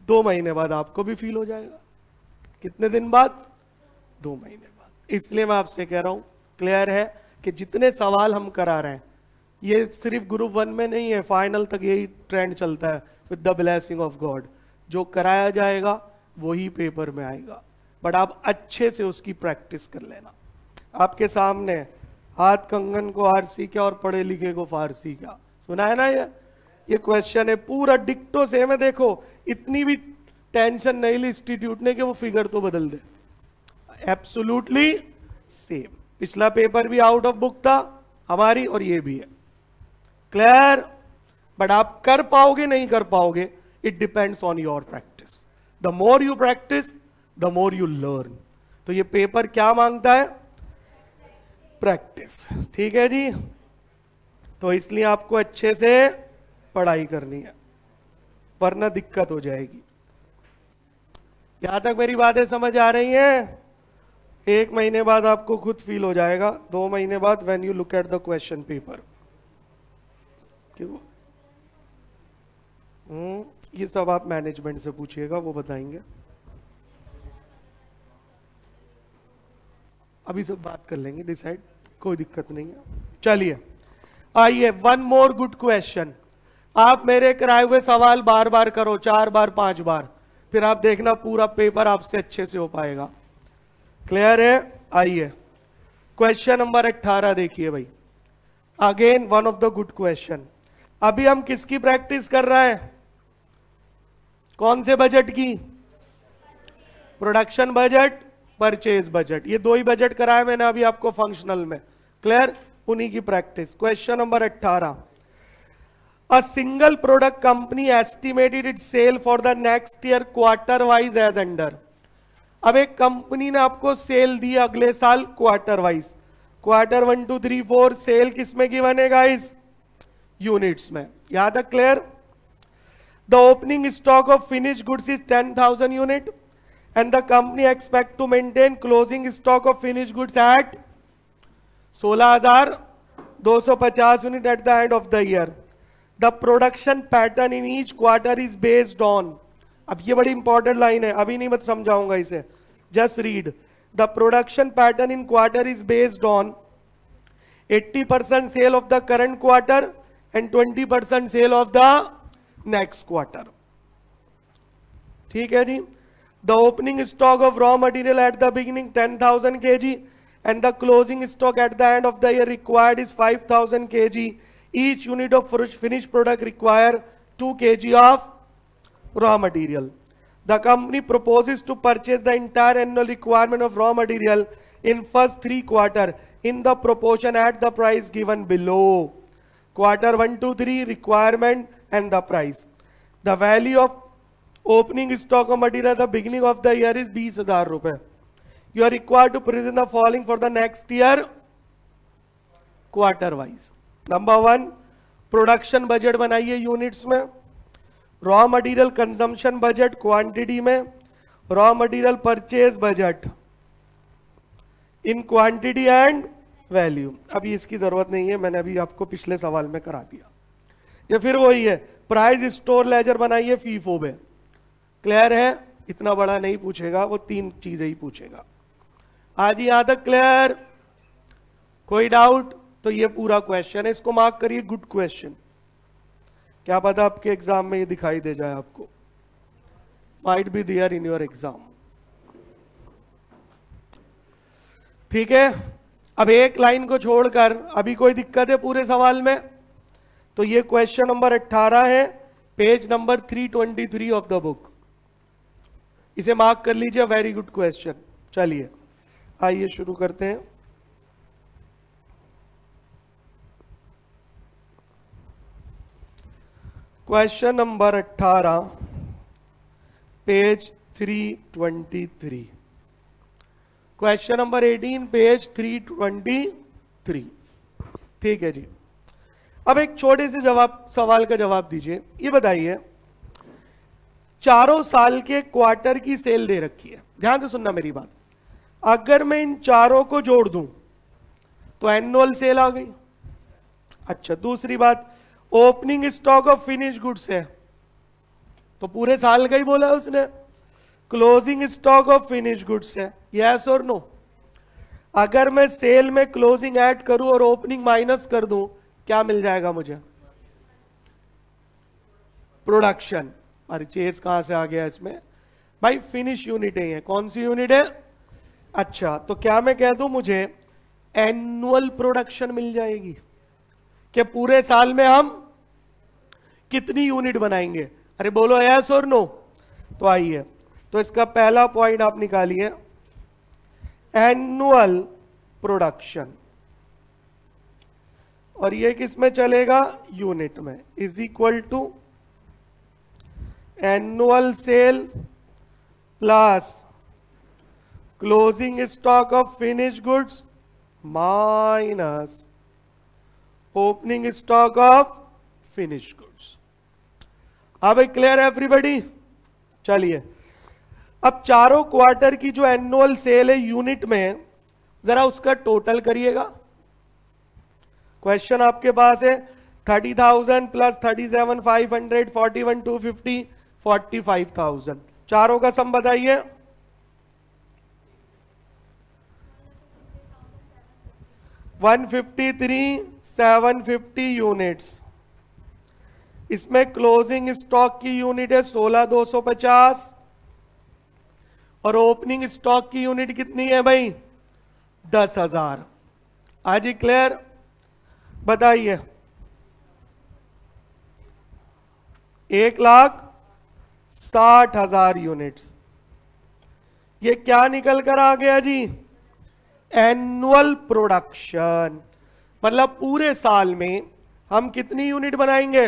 S1: 2 महीने बाद आपको भी फील हो जाएगा। कितने दिन बाद? 2 महीने बाद। इसलिए मैं आपसे कह रहा हूं, क्लियर है कि जितने सवाल हम करा रहे हैं ये सिर्फ ग्रुप 1 में नहीं है, फाइनल तक यही ट्रेंड चलता है with the blessing of God. जो कराया जाएगा वही पेपर में आएगा, बट आप अच्छे से उसकी प्रैक्टिस कर लेना। आपके सामने हाथ कंगन को आरसी क्या और पढ़े लिखे को फारसी क्या, सुना है ना? ये क्वेश्चन है पूरा डिक्टो सेम है। देखो इतनी भी टेंशन नहीं ली इंस्टीट्यूट ने कि वो फिगर तो बदल दे, एब्सोल्युटली सेम। पिछला पेपर भी आउट ऑफ बुक था हमारी और ये भी है, क्लियर? बट आप कर पाओगे नहीं कर पाओगे, it depends on your practice. The more you practice the more you learn. तो ये पेपर क्या मांगता है? प्रैक्टिस, ठीक है जी। तो इसलिए आपको अच्छे से पढ़ाई करनी है, वरना दिक्कत हो जाएगी। यहां तक मेरी बातें समझ आ रही हैं? 1 महीने बाद आपको खुद फील हो जाएगा, 2 महीने बाद when you look at the question paper. क्यों? ये सब आप मैनेजमेंट से पूछिएगा, वो बताएंगे। अभी सब बात कर लेंगे, डिसाइड, कोई दिक्कत नहीं है। चलिए आइए, वन मोर गुड क्वेश्चन। आप मेरे कराए हुए सवाल बार बार करो, 4 बार 5 बार, फिर आप देखना पूरा पेपर आपसे अच्छे से हो पाएगा। क्लियर है? आइए क्वेश्चन नंबर 18 देखिए भाई, again one of the good question. अभी हम किसकी प्रैक्टिस कर रहे हैं? कौन से बजट की? प्रोडक्शन बजट, परचेज बजट, ये 2 ही बजट कराए मैंने अभी आपको फंक्शनल में। क्लियर? उन्हीं की practice. Question number 18, a single product company estimated its sale for the next year quarter wise as under. अब एक कंपनी ने आपको सेल दी अगले साल क्वार्टर वाइज, क्वार्टर 1 2 3 4, सेल किसमें की बनेगा? इस यूनिट्स में। यहां तक clear? The opening stock of finish goods is 10,000 unit and the company expect to maintain closing stock of finished goods at 16,250 unit at the end of the year. The production pattern in each quarter is based on, अब ये बड़ी इंपॉर्टेंट लाइन है, अभी नहीं मत समझाऊंगा इसे, just read. The production pattern in quarter is based on 80% sale of the current quarter and 20% sale of the next quarter. ठीक है जी। The opening stock of raw material at the beginning 10,000 kg and the closing stock at the end of the year required is 5,000 kg. Each unit of finished product require 2 kg of raw material. The company proposes to purchase the entire annual requirement of raw material in first 3 quarters in the proportion at the price given below. Quarter 1 to 3 requirement and the price. The value of opening stock of material at the beginning of the year is 20,000 रुपए. You are required to present the following for the next year quarter wise. Number 1, production budget बनाइए यूनिट्स में, raw material consumption budget quantity में, raw material purchase budget in quantity and value. अभी इसकी जरूरत नहीं है, मैंने अभी आपको पिछले सवाल में करा दिया। ये फिर वही है, प्राइस स्टोर लेजर बनाइए फीफो में। क्लियर है? इतना बड़ा नहीं पूछेगा वो, 3 चीजें ही पूछेगा। आज यहां तक क्लियर? कोई डाउट? तो ये पूरा क्वेश्चन है, इसको मार्क करिए गुड क्वेश्चन। क्या पता आपके एग्जाम में ये दिखाई दे जाए आपको, might be there in your exam. ठीक है, अब एक लाइन को छोड़कर अभी कोई दिक्कत है पूरे सवाल में? तो ये क्वेश्चन नंबर 18 है, page number 323 of the book. इसे मार्क कर लीजिए, वेरी गुड क्वेश्चन। चलिए आइए शुरू करते हैं। Question number 18, page 323। Question number 18, page 323। ठीक है जी। अब एक छोटे से सवाल का जवाब दीजिए। ये बताइए, चारों साल के क्वार्टर की सेल दे रखी है, ध्यान से सुनना मेरी बात। अगर मैं इन चारों को जोड़ दूं तो एनुअल सेल आ गई। अच्छा, दूसरी बात, opening stock of finish goods है तो पूरे साल का ही बोला है उसने। Closing stock of finish goods है, यस और नो? अगर मैं सेल में क्लोजिंग ऐड करूं और ओपनिंग माइनस कर दूं, क्या मिल जाएगा मुझे? प्रोडक्शन। परचेज कहां से आ गया इसमें? भाई फिनिश यूनिट है, कौन सी यूनिट है? अच्छा, तो क्या मैं कह दूं मुझे एनुअल प्रोडक्शन मिल जाएगी कि पूरे साल में हम कितनी यूनिट बनाएंगे? अरे बोलो यस और नो। तो आइए, तो इसका पहला पॉइंट आप निकालिए, एनुअल प्रोडक्शन, और ये किस में चलेगा? यूनिट में, is equal to annual sale plus closing stock of finish goods minus opening stock of finish goods. अब क्लियर है एवरीबॉडी? चलिए, अब चारों क्वार्टर की जो एनुअल सेल है यूनिट में, जरा उसका टोटल करिएगा। क्वेश्चन आपके पास है 30,000 प्लस 37,500, 41,250, 45,000, चारों का सम बताइए। $153,750 यूनिट्स। इसमें क्लोजिंग स्टॉक की यूनिट है 16,250 और ओपनिंग स्टॉक की यूनिट कितनी है भाई? 10,000। आज ही क्लियर? बताइए। 1,60,000 यूनिट्स। ये क्या निकल कर आ गया जी? Annual production. मतलब पूरे साल में हम कितनी यूनिट बनाएंगे?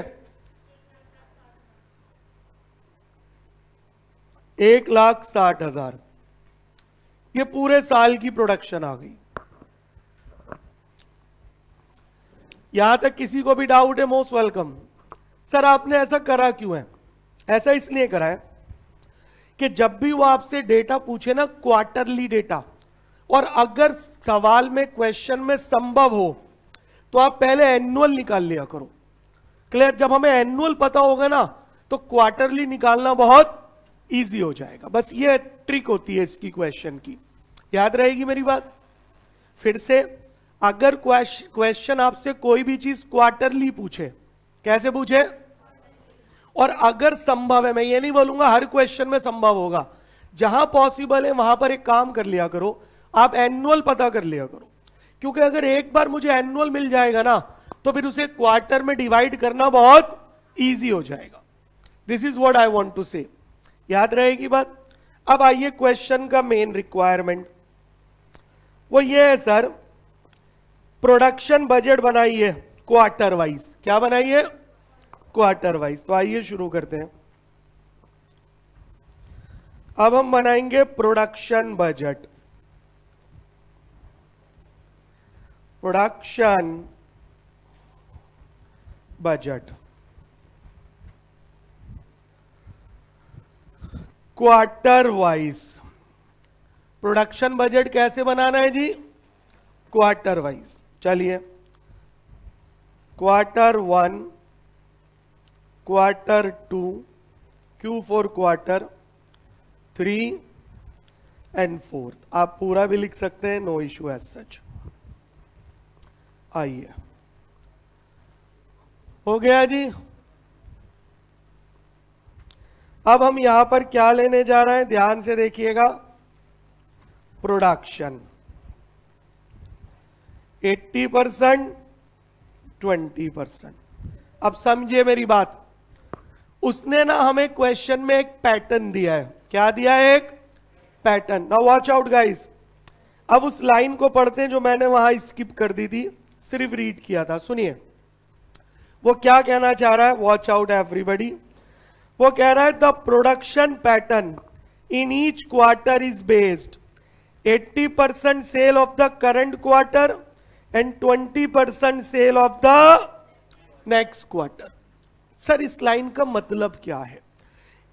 S1: 1,60,000। ये पूरे साल की प्रोडक्शन आ गई। यहां तक किसी को भी डाउट है, मोस्ट वेलकम। सर आपने ऐसा करा क्यों है? ऐसा इसलिए करा है कि जब भी वो आपसे डेटा पूछे ना, क्वार्टरली डेटा, और अगर सवाल में क्वेश्चन में संभव हो तो आप पहले एनुअल निकाल लिया करो। क्लियर? जब हमें एनुअल पता होगा ना तो क्वार्टरली निकालना बहुत इजी हो जाएगा। बस ये ट्रिक होती है इसकी, क्वेश्चन की। याद रहेगी मेरी बात? फिर से, अगर क्वेश्चन आपसे कोई भी चीज क्वार्टरली पूछे, कैसे पूछे, और अगर संभव है, मैं ये नहीं बोलूंगा हर क्वेश्चन में संभव होगा, जहां पॉसिबल है वहां पर एक काम कर लिया करो, आप एनुअल पता कर लिया करो। क्योंकि अगर एक बार मुझे एनुअल मिल जाएगा ना, तो फिर उसे क्वार्टर में डिवाइड करना बहुत इजी हो जाएगा। This is what I want to say. याद रहेगी बात? अब आइए क्वेश्चन का मेन रिक्वायरमेंट, वो ये है सर, प्रोडक्शन बजट बनाइए क्वार्टर वाइज। क्या बनाइए? Quarter wise. तो आइए शुरू करते हैं। अब हम बनाएंगे production budget. Production budget quarter wise. Production budget कैसे बनाना है जी? Quarter wise. चलिए, quarter 1, quarter 2, Q4 quarter 3 and 4। आप पूरा भी लिख सकते हैं, नो इश्यू एज सच। आइए, हो गया जी। अब हम यहां पर क्या लेने जा रहे हैं, ध्यान से देखिएगा। प्रोडक्शन 80%, 20%। अब समझिए मेरी बात, उसने ना हमें क्वेश्चन में एक पैटर्न दिया है। क्या दिया है? एक pattern. Now watch out guys. अब उस लाइन को पढ़ते हैं जो मैंने वहां स्किप कर दी थी, सिर्फ रीड किया था। सुनिए वो क्या कहना चाह रहा है। Watch out everybody. वो कह रहा है the production pattern in each quarter is based 80% sale of the current quarter and 20% sale of the next quarter. Sir इस लाइन का मतलब क्या है?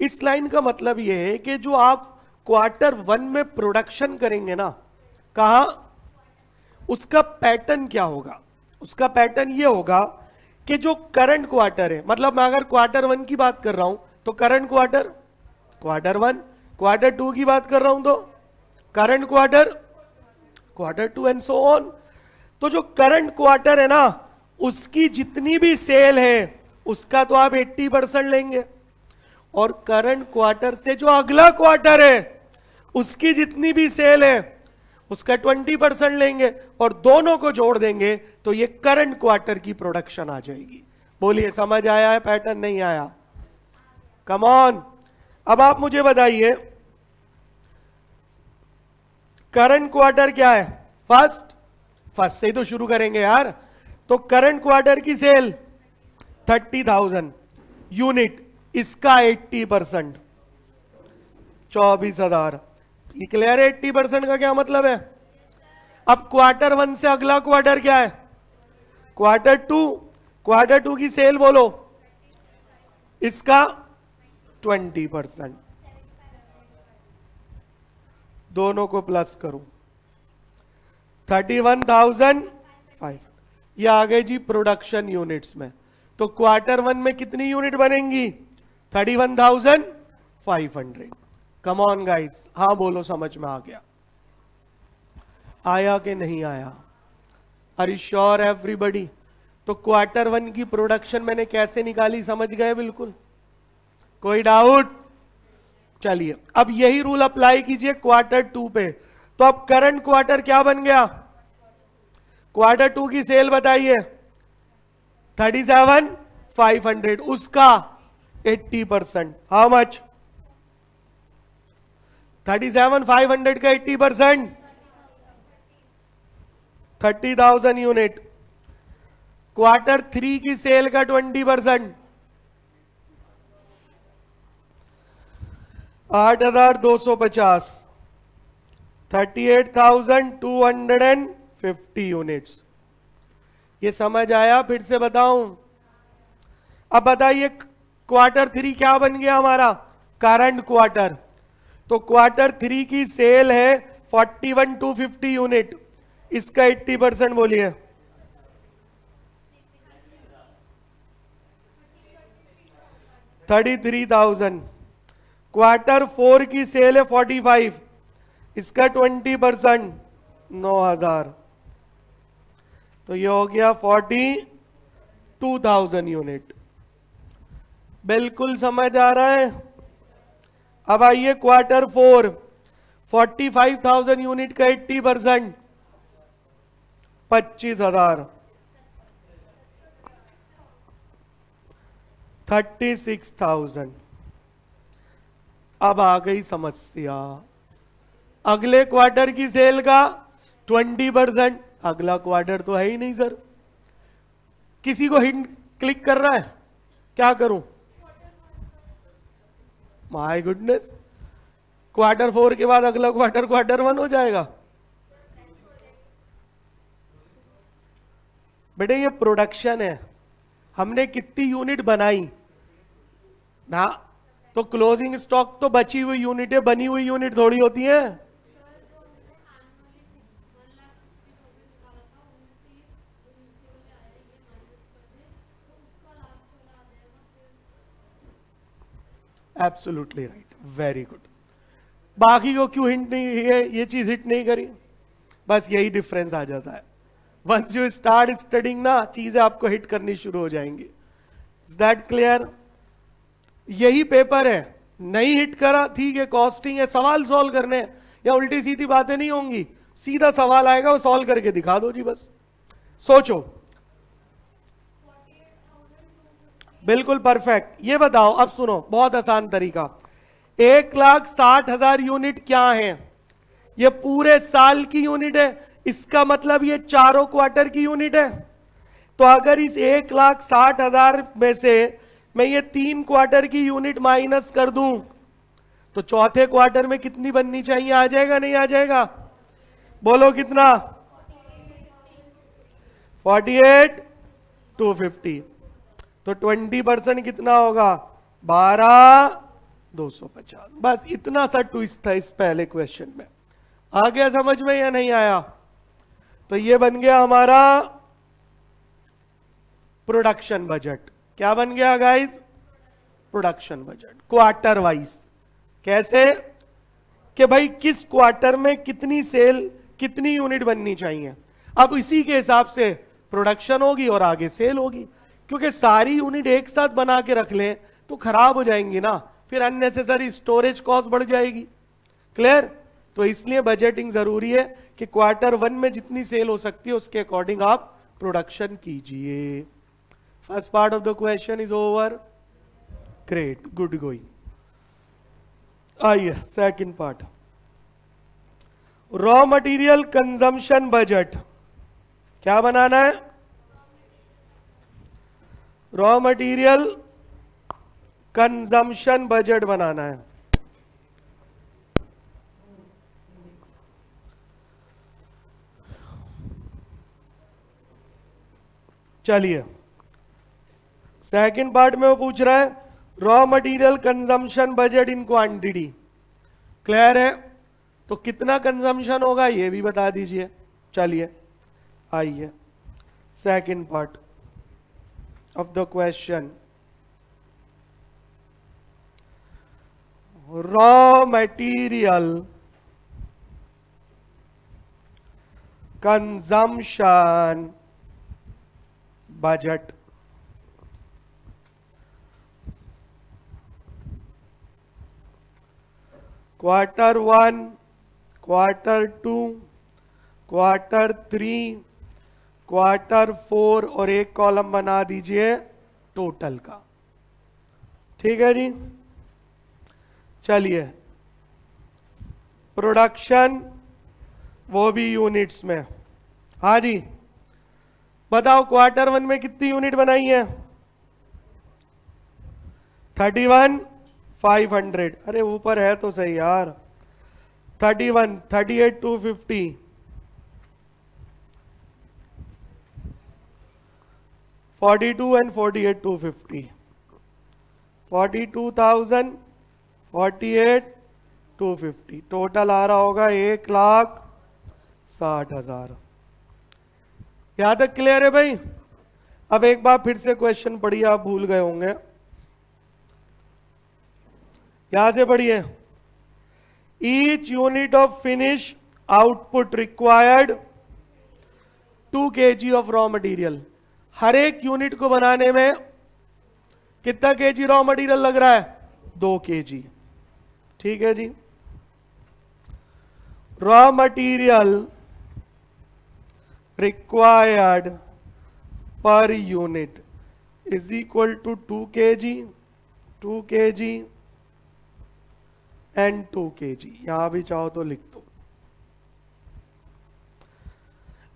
S1: इस लाइन का मतलब यह है कि जो आप क्वार्टर 1 में प्रोडक्शन करेंगे ना, कहां, उसका पैटर्न क्या होगा? उसका पैटर्न यह होगा कि जो करंट क्वार्टर है, मतलब मैं अगर क्वार्टर 1 की बात कर रहा हूं तो करंट क्वार्टर क्वार्टर 1, क्वार्टर 2 की बात कर रहा हूं तो current quarter 2 and so on. तो जो करंट क्वार्टर है ना, उसकी जितनी भी सेल है उसका तो आप 80% लेंगे, और करंट क्वार्टर से जो अगला क्वार्टर है उसकी जितनी भी सेल है उसका 20% लेंगे और दोनों को जोड़ देंगे तो ये करंट क्वार्टर की प्रोडक्शन आ जाएगी। बोलिए समझ आया है पैटर्न? नहीं आया? Come on. अब आप मुझे बताइए करंट क्वार्टर क्या है? फर्स्ट से ही तो शुरू करेंगे यार। तो करंट क्वार्टर की सेल 30,000 यूनिट, इसका 80% 24,000। ये क्लियर है? 80% का क्या मतलब है? अब क्वार्टर 1 से अगला क्वार्टर क्या है? क्वार्टर 2। क्वार्टर 2 की सेल बोलो, इसका 20%। दोनों को प्लस करूं 31,500। ये आ गए जी प्रोडक्शन यूनिट्स में। तो क्वार्टर 1 में कितनी यूनिट बनेंगी? 31,500। कम ऑन गाइस, हाँ बोलो समझ में आ गया? आया कि नहीं आया? Are you sure everybody? तो क्वार्टर 1 की प्रोडक्शन मैंने कैसे निकाली, समझ गए बिल्कुल? कोई डाउट? चलिए अब यही रूल अप्लाई कीजिए क्वार्टर 2 पे। तो अब करंट क्वार्टर क्या बन गया? क्वार्टर 2 की सेल बताइए 37,500, उसका 80%। How much? 37,500 का 80% 30,000 यूनिट। क्वार्टर 3 की सेल का 20% 8,250, 38,250 यूनिट्स। ये समझ आया? फिर से बताऊं? अब बताइए क्वार्टर 3 क्या बन गया हमारा? Current quarter. तो क्वार्टर 3 की सेल है 41,250 यूनिट, इसका 80% बोलिए। 33,000। क्वार्टर 4 की सेल है 45, इसका 20% 9,000। तो ये हो गया 42,000 यूनिट। बिल्कुल समझ आ रहा है? अब आइए क्वार्टर 4, 45,000 यूनिट का 80% 25,000, 36,000। अब आ गई समस्या। अगले क्वार्टर की सेल का 20%। अगला क्वार्टर तो है ही नहीं सर। किसी को हिंट क्लिक कर रहा है? क्या करूं? माय गुडनेस, क्वार्टर 4 के बाद अगला क्वार्टर क्वार्टर 1 हो जाएगा। बेटे ये प्रोडक्शन है, हमने कितनी यूनिट बनाई ना, तो क्लोजिंग स्टॉक तो बची हुई यूनिट है, बनी हुई यूनिट थोड़ी होती है। Absolutely right, very good. बाकी को क्यों हिंट नहीं है, ये चीज हिट नहीं करी? बस यही डिफरेंस आ जाता है। वंस यू स्टार्ट स्टडिंग ना, चीजें आपको हिट करनी शुरू हो जाएंगी। Is that clear? यही पेपर है, नहीं हिट करा ठीक है, कॉस्टिंग है, सवाल सॉल्व करने हैं, या उल्टी सीधी बातें नहीं होंगी, सीधा सवाल आएगा वो सॉल्व करके दिखा दो जी बस। सोचो। बिल्कुल परफेक्ट। ये बताओ, अब सुनो, बहुत आसान तरीका। 1,60,000 यूनिट क्या है? ये पूरे साल की यूनिट है, इसका मतलब ये चारों क्वार्टर की यूनिट है। तो अगर इस 1,60,000 में से मैं ये 3 क्वार्टर की यूनिट माइनस कर दूं तो चौथे क्वार्टर में कितनी बननी चाहिए? आ जाएगा नहीं आ जाएगा? बोलो कितना? 48,250। तो 20% कितना होगा? 12,250। बस इतना सा ट्विस्ट था इस पहले क्वेश्चन में। आ गया समझ में या नहीं आया? तो ये बन गया हमारा प्रोडक्शन बजट। क्या बन गया guys? Production budget quarter wise. कैसे? कि भाई किस क्वार्टर में कितनी सेल, कितनी यूनिट बननी चाहिए। अब इसी के हिसाब से प्रोडक्शन होगी और आगे सेल होगी। क्योंकि सारी यूनिट एक साथ बना के रख लें तो खराब हो जाएंगी ना, फिर अननेसेसरी स्टोरेज कॉस्ट बढ़ जाएगी। क्लियर? तो इसलिए बजटिंग जरूरी है कि क्वार्टर 1 में जितनी सेल हो सकती है उसके अकॉर्डिंग आप प्रोडक्शन कीजिए। First part of the question is over. Great, good going. आइए second part, raw material consumption budget. क्या बनाना है? रॉ मटेरियल कंजम्पशन बजट बनाना है। चलिए सेकंड पार्ट में वो पूछ रहा है raw material consumption budget in quantity. Clear है? तो कितना कंजम्पशन होगा ये भी बता दीजिए। चलिए आइए second part of the question, raw material consumption budget. Quarter 1, quarter 2, quarter 3, quarter 4 और एक कॉलम बना दीजिए टोटल का। ठीक है जी। चलिए प्रोडक्शन वो भी यूनिट्स में। हाँ जी बताओ क्वार्टर 1 में कितनी यूनिट बनाई है? 31,500। अरे ऊपर है तो सही यार। 31, 38,250, 42 and 48,250, 42,000, 48,250। टोटल आ रहा होगा 1,60,000। यहां तक क्लियर है भाई? अब एक बार फिर से क्वेश्चन पढ़िए, आप भूल गए होंगे। यहां से पढ़िए, each unit of finish output required 2 kg of raw material. हर एक यूनिट को बनाने में कितना kg रॉ मटेरियल लग रहा है? 2 kg। ठीक है जी। Raw material required per unit is equal to 2 kg, 2 kg and 2 kg। यहां भी चाहो तो लिख दो।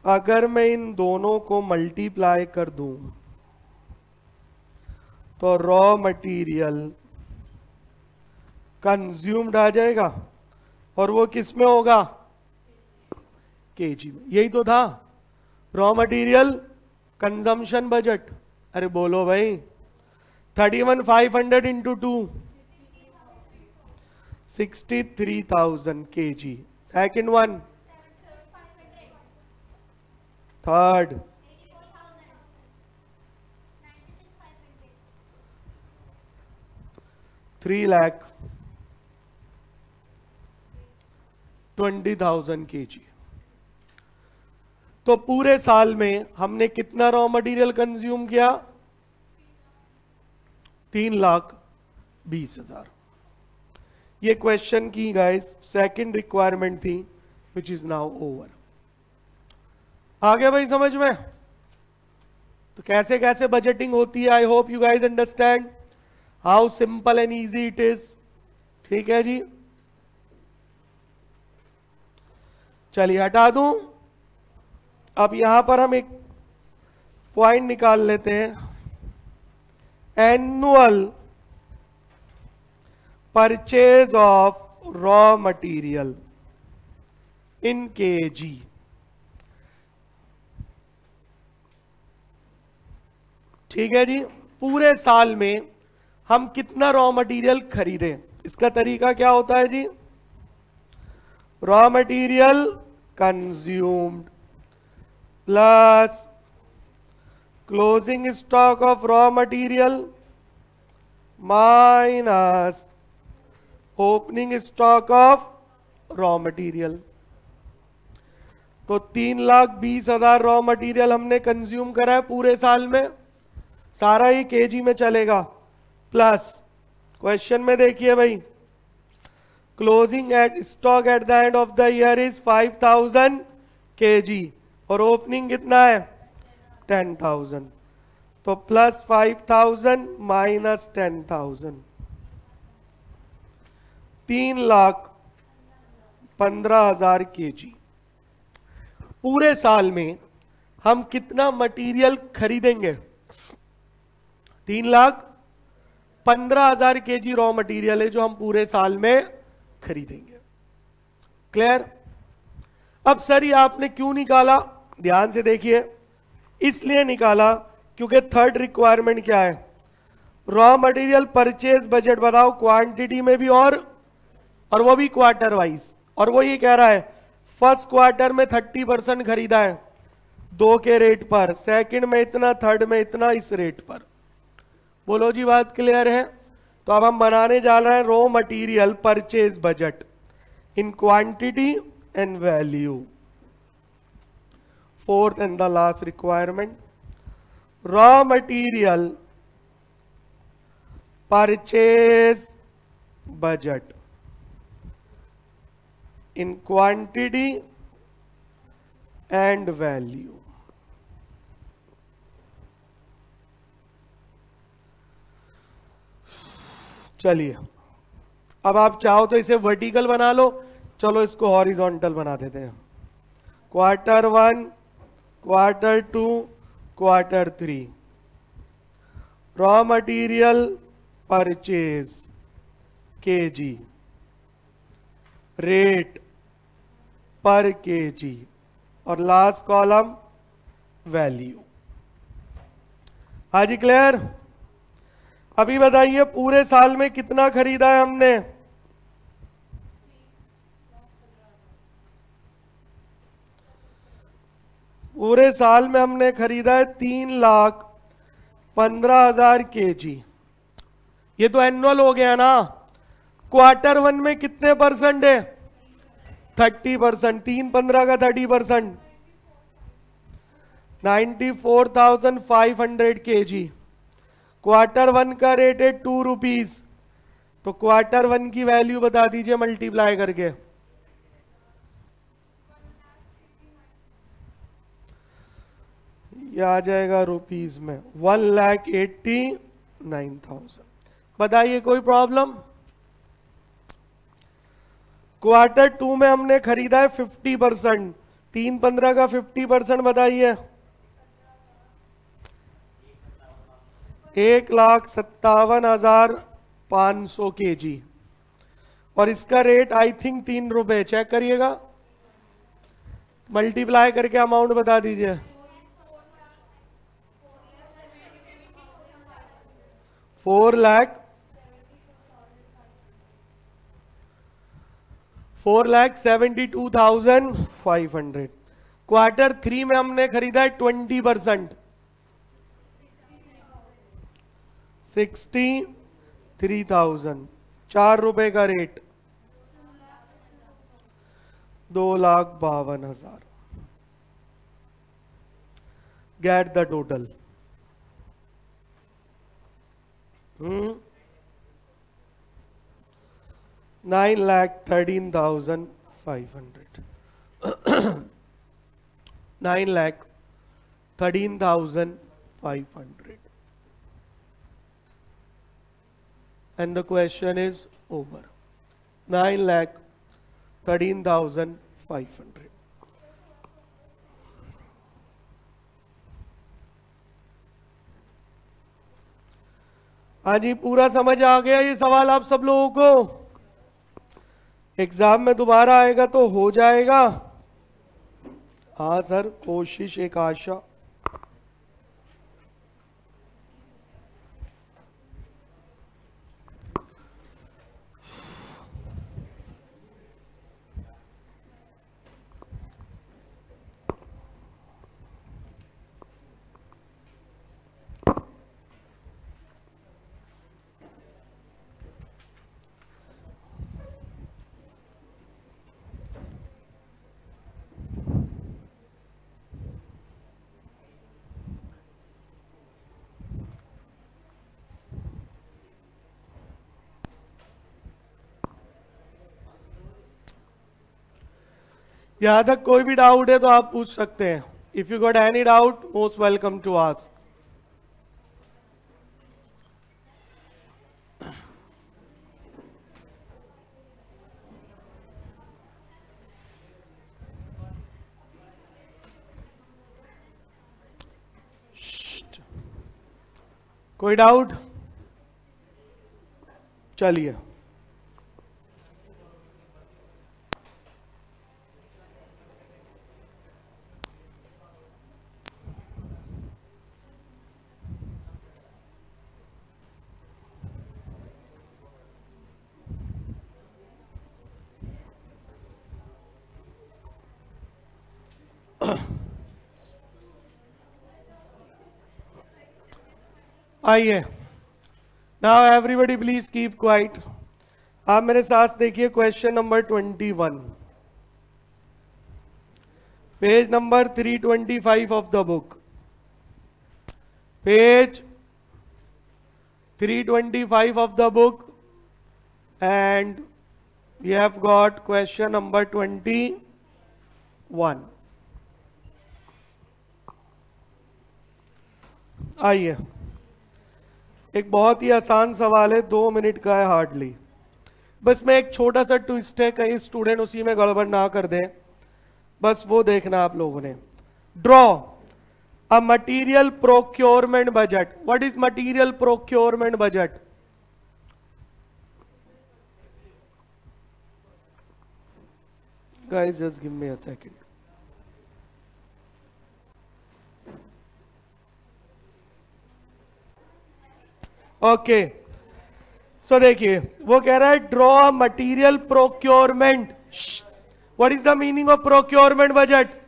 S1: अगर मैं इन दोनों को मल्टीप्लाई कर दूं तो रॉ मटेरियल कंज्यूम्ड आ जाएगा और वो किस में होगा? केजी में। यही तो था रॉ मटेरियल कंजम्पशन बजट। अरे बोलो भाई, 31,500 into 2, 63,000 kg। Second one, third, 3,20,000 kg। तो पूरे साल में हमने कितना रॉ मटेरियल कंज्यूम किया? 3,20,000। ये क्वेश्चन की गाइस सेकंड रिक्वायरमेंट थी, विच इज नाउ ओवर। आ गया भाई समझ में? तो कैसे कैसे बजटिंग होती है, I hope you guys understand how simple and easy it is. ठीक है जी। चलिए हटा दूं। अब यहां पर हम एक पॉइंट निकाल लेते हैं, annual purchase of raw material in KG. ठीक है जी। पूरे साल में हम कितना रॉ मटेरियल खरीदें, इसका तरीका क्या होता है जी? Raw material consumed plus closing stock of raw material minus opening stock of raw material. तो 3,20,000 रॉ मटेरियल हमने कंज्यूम करा है पूरे साल में, सारा ही केजी में चलेगा, प्लस क्वेश्चन में देखिए भाई, closing at stock at the end of the year is 5000 kg और ओपनिंग कितना है 10,000, तो प्लस 5000 माइनस 10,000, 3,15,000 kg। पूरे साल में हम कितना मटेरियल खरीदेंगे? 3,15,000 kg रॉ मटेरियल है जो हम पूरे साल में खरीदेंगे। क्लियर? अब सर ये आपने क्यों निकाला? ध्यान से देखिए, इसलिए निकाला क्योंकि थर्ड रिक्वायरमेंट क्या है? रॉ मटेरियल परचेज बजट बताओ, क्वांटिटी में भी और वो भी क्वार्टर वाइज। और वो ये कह रहा है फर्स्ट क्वार्टर में 30% खरीदा है 2 के रेट पर, सेकंड में इतना, थर्ड में इतना, इस रेट पर। बोलो जी बात क्लियर है? तो अब हम बनाने जा रहे हैं raw material purchase budget in quantity and value. Fourth and the last requirement, raw material purchase budget in quantity and value. चलिए अब आप चाहो तो इसे वर्टिकल बना लो, चलो इसको हॉरिजॉन्टल बना देते हैं। Quarter 1, quarter 2, quarter 3, raw material purchase KG, rate पर केजी, और लास्ट कॉलम वैल्यू। हाँ जी क्लियर? अभी बताइए पूरे साल में कितना खरीदा है हमने? पूरे साल में हमने खरीदा है 3,15,000 kg। ये तो एनुअल हो गया ना। क्वार्टर 1 में कितने परसेंट है? 30%। 3,15 का 30%, 94,500 kg। क्वार्टर 1 का रेट है 2 रुपीज, तो क्वार्टर 1 की वैल्यू बता दीजिए मल्टीप्लाई करके। ये आ जाएगा रुपीज में 1,89,000। बताइए कोई प्रॉब्लम? क्वार्टर 2 में हमने खरीदा है 50%, 3,15 का 50% बताइए। 1,57,500 kg और इसका रेट आई थिंक 3 रुपए। चेक करिएगा, मल्टीप्लाई करके अमाउंट बता दीजिए। 4,72,500। क्वार्टर 3 में हमने खरीदा है 20%, 63,000, 4 रुपए का rate, 2,52,000। Get the total. 9,13,500। 9,13,500 and the question is over. 9,13,500। हाँ जी, पूरा समझ आ गया ये सवाल आप सब लोगों को? एग्जाम में दोबारा आएगा तो हो जाएगा। हाँ सर, कोशिश एक आशा। यहां तक कोई भी डाउट है तो आप पूछ सकते हैं. If you got any doubt, most welcome to ask. कोई डाउट? चलिए. आइए. Now everybody please keep quiet. आप मेरे साथ देखिए question number 21, page number 325 of the book. Page 325 of the book, and we have got question number 21. आइए. एक बहुत ही आसान सवाल है, 2 मिनट का है हार्डली. बस मैं एक छोटा सा ट्विस्ट है, कहीं स्टूडेंट उसी में गड़बड़ ना कर दें, बस वो देखना आप लोगों ने. Draw a material procurement budget. What is material procurement budget? Guys, just give me a second. Okay. So देखिए, वो कह रहा है draw a material procurement. What is the meaning of procurement budget?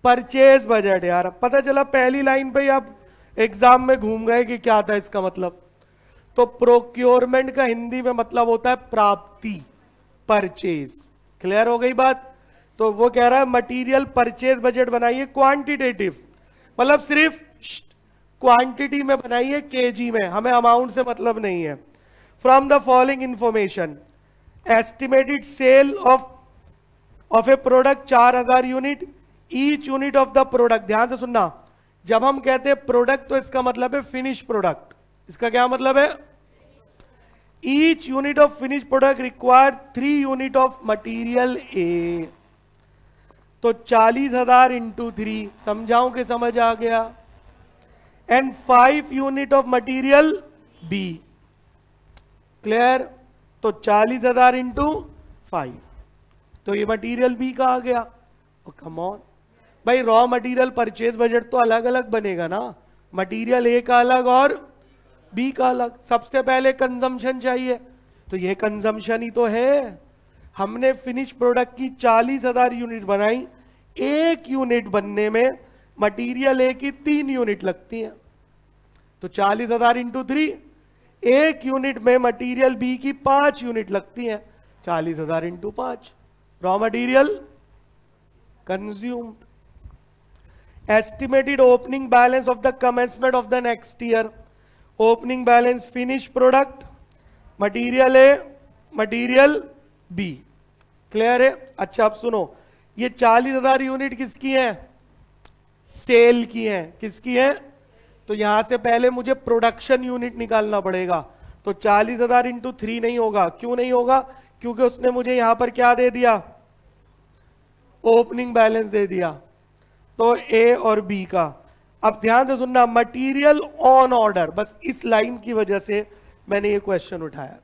S1: Purchase budget. यार पता चला पहली लाइन पे आप एग्जाम में घूम गए कि क्या था इसका मतलब. तो प्रोक्योरमेंट का हिंदी में मतलब होता है प्राप्ति, परचेज. क्लियर हो गई बात? तो वो कह रहा है मटेरियल परचेज बजट बनाइए क्वांटिटेटिव, मतलब सिर्फ क्वांटिटी में बनाइए, केजी में, हमें अमाउंट से मतलब नहीं है. From the following information, estimated cell of A product 4000 unit, each unit of the product. ध्यान से सुनना, जब हम कहते हैं प्रोडक्ट तो इसका मतलब है फिनिश प्रोडक्ट. इसका क्या मतलब है? Each unit of finish product require 3 unit of material A. तो 40,000 इंटू 3, समझाऊं कि समझ आ गया? And 5 unit of material B. Clear? तो 40,000 इंटू 5, तो ये मटीरियल बी का आ गया. कम ऑन भाई, रॉ मटेरियल परचेज बजट तो अलग अलग बनेगा ना, मटेरियल ए का अलग और बी का अलग. सबसे पहले कंजम्पशन चाहिए, तो ये कंजम्पशन ही तो है. हमने फिनिश प्रोडक्ट की 40,000 यूनिट बनाई, एक यूनिट बनने में मटेरियल ए की 3 यूनिट लगती हैं. तो 40,000 इंटू 3, एक यूनिट में मटेरियल बी की 5 यूनिट लगती हैं. 40,000 into 5, raw material consumed. Estimated opening balance of the commencement of the next year. Opening balance finished product, material A, material B. Clear है? अच्छा अब सुनो, ये 40,000 यूनिट किसकी हैं? सेल की हैं. किसकी हैं? तो यहां से पहले मुझे प्रोडक्शन यूनिट निकालना पड़ेगा. तो 40,000 इंटू 3 नहीं होगा. क्यों नहीं होगा? क्योंकि उसने मुझे यहां पर क्या दे दिया? ओपनिंग बैलेंस दे दिया. तो ए और बी का. अब ध्यान से सुनना, मटेरियल ऑन ऑर्डर, बस इस लाइन की वजह से मैंने ये क्वेश्चन उठाया.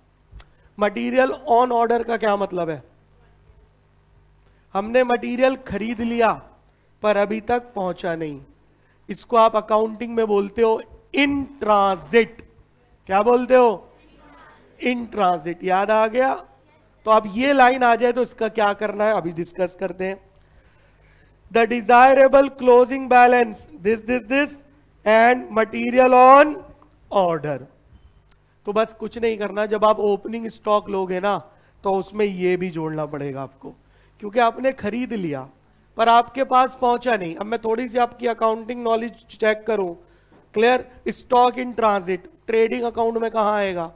S1: मटेरियल ऑन ऑर्डर का क्या मतलब है? हमने मटेरियल खरीद लिया पर अभी तक पहुंचा नहीं. इसको आप अकाउंटिंग में बोलते हो इन ट्रांजिट. क्या बोलते हो? In transit. याद आ गया? तो अब ये लाइन आ जाए तो इसका क्या करना है अभी डिस्कस करते हैं. The desirable closing balance, this and material on order. तो बस कुछ नहीं करना, जब आप ओपनिंग स्टॉक लोगे ना तो उसमें ये भी जोड़ना पड़ेगा आपको, क्योंकि आपने खरीद लिया पर आपके पास पहुंचा नहीं. अब मैं थोड़ी सी आपकी अकाउंटिंग नॉलेज चेक करूं. Clear? Stock in transit trading account में कहां आएगा?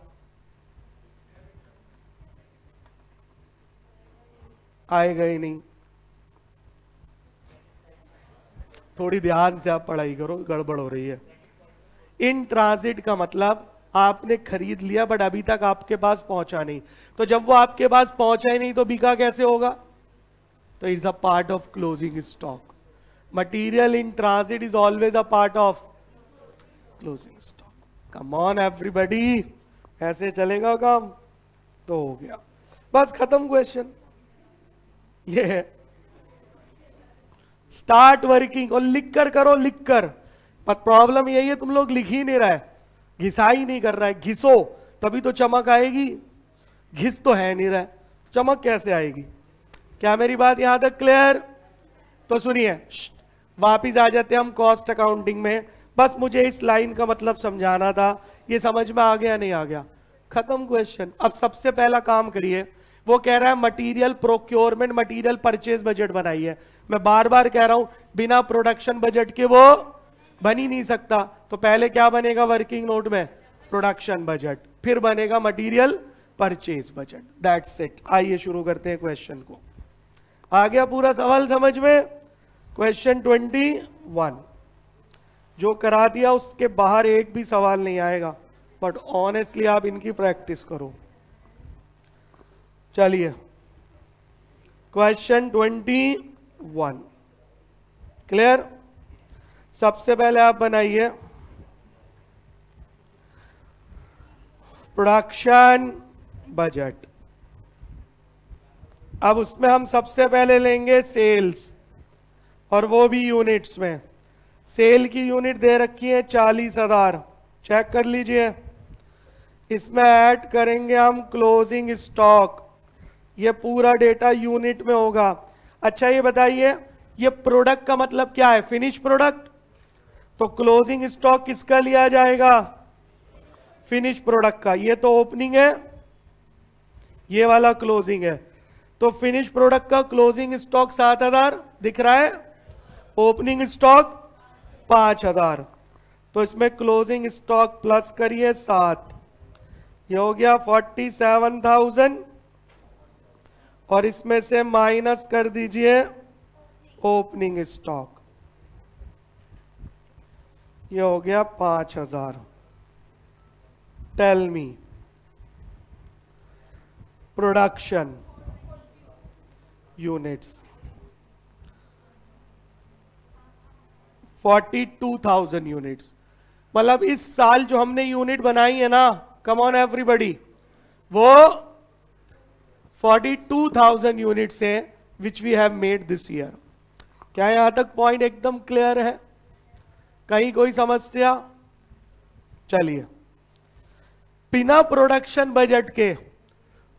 S1: आएगा ही नहीं. थोड़ी ध्यान से आप पढ़ाई करो, गड़बड़ हो रही है। इन ट्रांजिट का मतलब आपने खरीद लिया बट अभी तक आपके पास पहुंचा नहीं, तो जब वो आपके पास पहुंचा ही नहीं तो बिका कैसे होगा? तो it's a part of closing stock. Material in transit is always a part of closing stock. Come on everybody, ऐसे चलेगा काम? तो हो गया, बस खत्म क्वेश्चन। ये है स्टार्ट वर्किंग, और लिख कर करो, लिख कर। पर प्रॉब्लम यही है तुम लोग लिख ही नहीं रहा है, घिसा ही नहीं कर रहा है। घिसो तभी तो चमक आएगी, घिस तो है नहीं रहा है, चमक कैसे आएगी? क्या मेरी बात यहां तक क्लियर? तो सुनिए, वापिस आ जाते हैं हम कॉस्ट अकाउंटिंग में। बस मुझे इस लाइन का मतलब समझाना था, ये समझ में आ गया? नहीं आ गया? खत्म क्वेश्चन। अब सबसे पहला काम करिए, वो कह रहा है material procurement, material purchase budget बनाइए। मैं बार बार कह रहा हूं बिना प्रोडक्शन बजट के वो बन ही नहीं सकता। तो पहले क्या बनेगा वर्किंग नोट में? प्रोडक्शन बजट, फिर बनेगा material purchase budget. That's it. आइए शुरू करते हैं क्वेश्चन को। आ गया पूरा सवाल समझ में? क्वेश्चन 21 जो करा दिया उसके बाहर एक भी सवाल नहीं आएगा, बट ऑनेस्टली आप इनकी प्रैक्टिस करो। चलिए क्वेश्चन 21 क्लियर? सबसे पहले आप बनाइए प्रोडक्शन बजट। अब उसमें हम सबसे पहले लेंगे सेल्स, और वो भी यूनिट्स में। सेल की यूनिट दे रखी है 40,000, चेक कर लीजिए। इसमें ऐड करेंगे हम क्लोजिंग स्टॉक, ये पूरा डेटा यूनिट में होगा। अच्छा ये बताइए, ये प्रोडक्ट का मतलब क्या है? Finish product. तो क्लोजिंग स्टॉक किसका लिया जाएगा? फिनिश प्रोडक्ट का। ये तो ओपनिंग है, ये वाला क्लोजिंग है। तो फिनिश प्रोडक्ट का क्लोजिंग स्टॉक 7,000 दिख रहा है, ओपनिंग स्टॉक 5,000। तो इसमें क्लोजिंग स्टॉक प्लस करिए 7, ये हो गया 47,000, और इसमें से माइनस कर दीजिए ओपनिंग स्टॉक, ये हो गया 5,000। Tell me production units 42,000 units. मतलब इस साल जो हमने यूनिट बनाई है ना, कम ऑन एवरीबॉडी, वो 42,000 यूनिट्स है which we have made this year. क्या यहां तक पॉइंट एकदम क्लियर है? कहीं कोई समस्या? चलिए, बिना प्रोडक्शन बजट के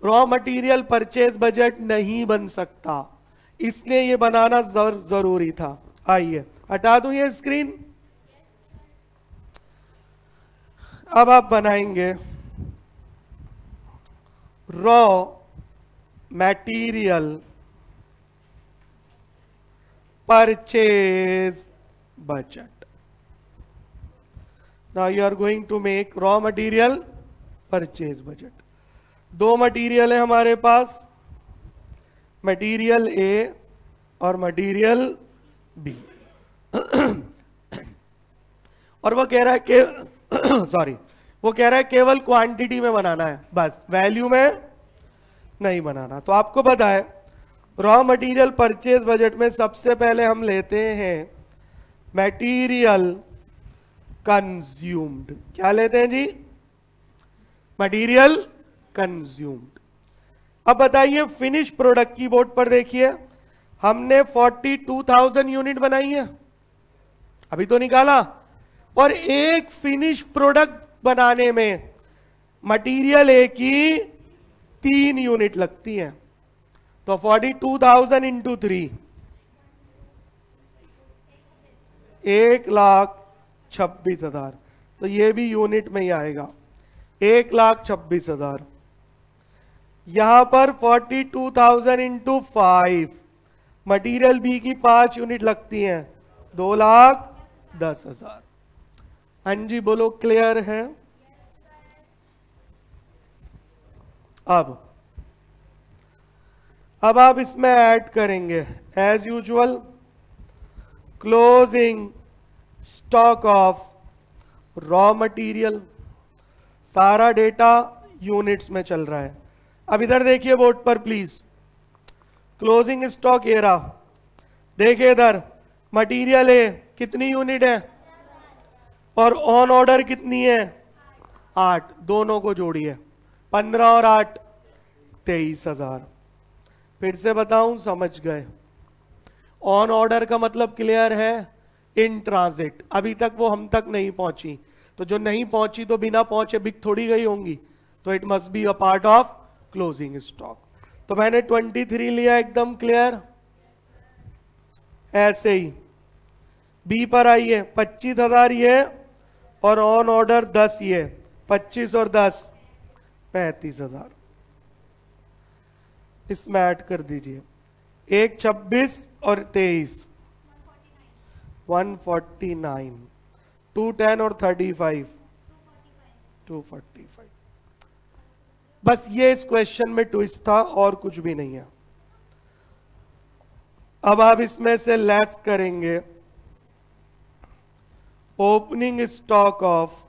S1: रॉ मटेरियल परचेज बजट नहीं बन सकता, इसलिए ये बनाना जरूरी था। आइए हटा दूं ये स्क्रीन। अब आप बनाएंगे raw material purchase budget. Now you are going to make raw material purchase budget. दो मटेरियल है हमारे पास, मटेरियल ए और मटेरियल बी। और वो कह रहा है कि सॉरी, वो कह रहा है केवल क्वांटिटी में बनाना है, बस वैल्यू में नहीं बनाना। तो आपको पता है रॉ मटेरियल परचेज बजट में सबसे पहले हम लेते हैं मटेरियल कंज्यूम्ड। क्या लेते हैं जी? Material consumed. अब बताइए फिनिश प्रोडक्ट की बोर्ड पर देखिए, हमने 42,000 यूनिट बनाई है, अभी तो निकाला, और एक फिनिश प्रोडक्ट बनाने में मटेरियल ए की 3 यूनिट लगती है। तो 42,000 इंटू 3, 1,26,000। तो ये भी यूनिट में ही आएगा, 1,26,000। यहां पर 42,000 इंटू 5, मटीरियल बी की 5 यूनिट लगती हैं, 2,10,000। हाँ जी बोलो, क्लियर है? अब आप इसमें ऐड करेंगे as usual closing stock of raw material. सारा डेटा यूनिट्स में चल रहा है। अब इधर देखिए बोर्ड पर प्लीज, क्लोजिंग स्टॉक ये रहा, देखिए इधर मटेरियल है कितनी यूनिट है और ऑन ऑर्डर कितनी है 8, दोनों को जोड़िए 15 और 8 23,000। फिर से बताऊं, समझ गए? ऑन ऑर्डर का मतलब क्लियर है, इन ट्रांजिट, अभी तक वो हम तक नहीं पहुंची, तो जो नहीं पहुंची तो बिना पहुंचे बिक थोड़ी गई होंगी, तो it must be a part of closing stock. तो मैंने 23 लिया, एकदम क्लियर। ऐसे ही बी पर आइए, 25,000 ये और ऑन ऑर्डर 10 ये, 25 और 10 35,000। इसमें ऐड कर दीजिए, एक 26 और 23 149, 210 और 35 245। बस ये इस क्वेश्चन में ट्विस्ट था और कुछ भी नहीं है। अब आप इसमें से लेस करेंगे opening stock of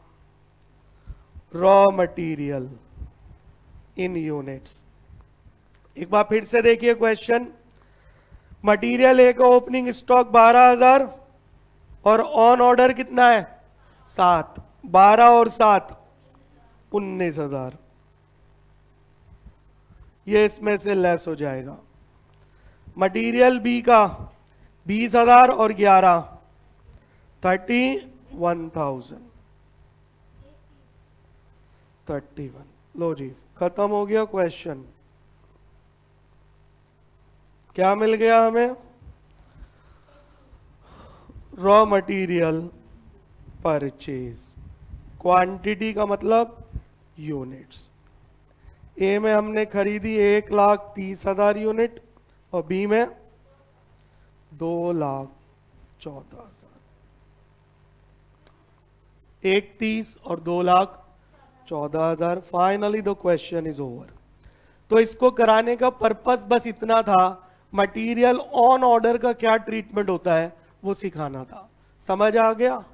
S1: raw material in units. एक बार फिर से देखिए क्वेश्चन, मटेरियल ए का ओपनिंग स्टॉक 12,000 और ऑन ऑर्डर कितना है 7, 12 और 7 19,000। ये इसमें से लेस हो जाएगा। मटेरियल बी का 20,000 और 11 31,000 31। लो जी, खत्म हो गया क्वेश्चन। क्या मिल गया हमें? रॉ मटेरियल परचेज, क्वांटिटी का मतलब यूनिट्स। ए में हमने खरीदी 1,30,000 यूनिट और बी में 2,14,000। 1,30,000 और 2,14,000। Finally the question is over. तो इसको कराने का पर्पस बस इतना था, मटेरियल ऑन ऑर्डर का क्या ट्रीटमेंट होता है वो सिखाना था। समझ आ गया?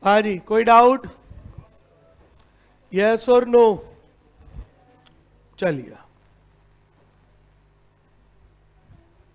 S1: हाँ जी, कोई डाउट? यस और नो? चलिए।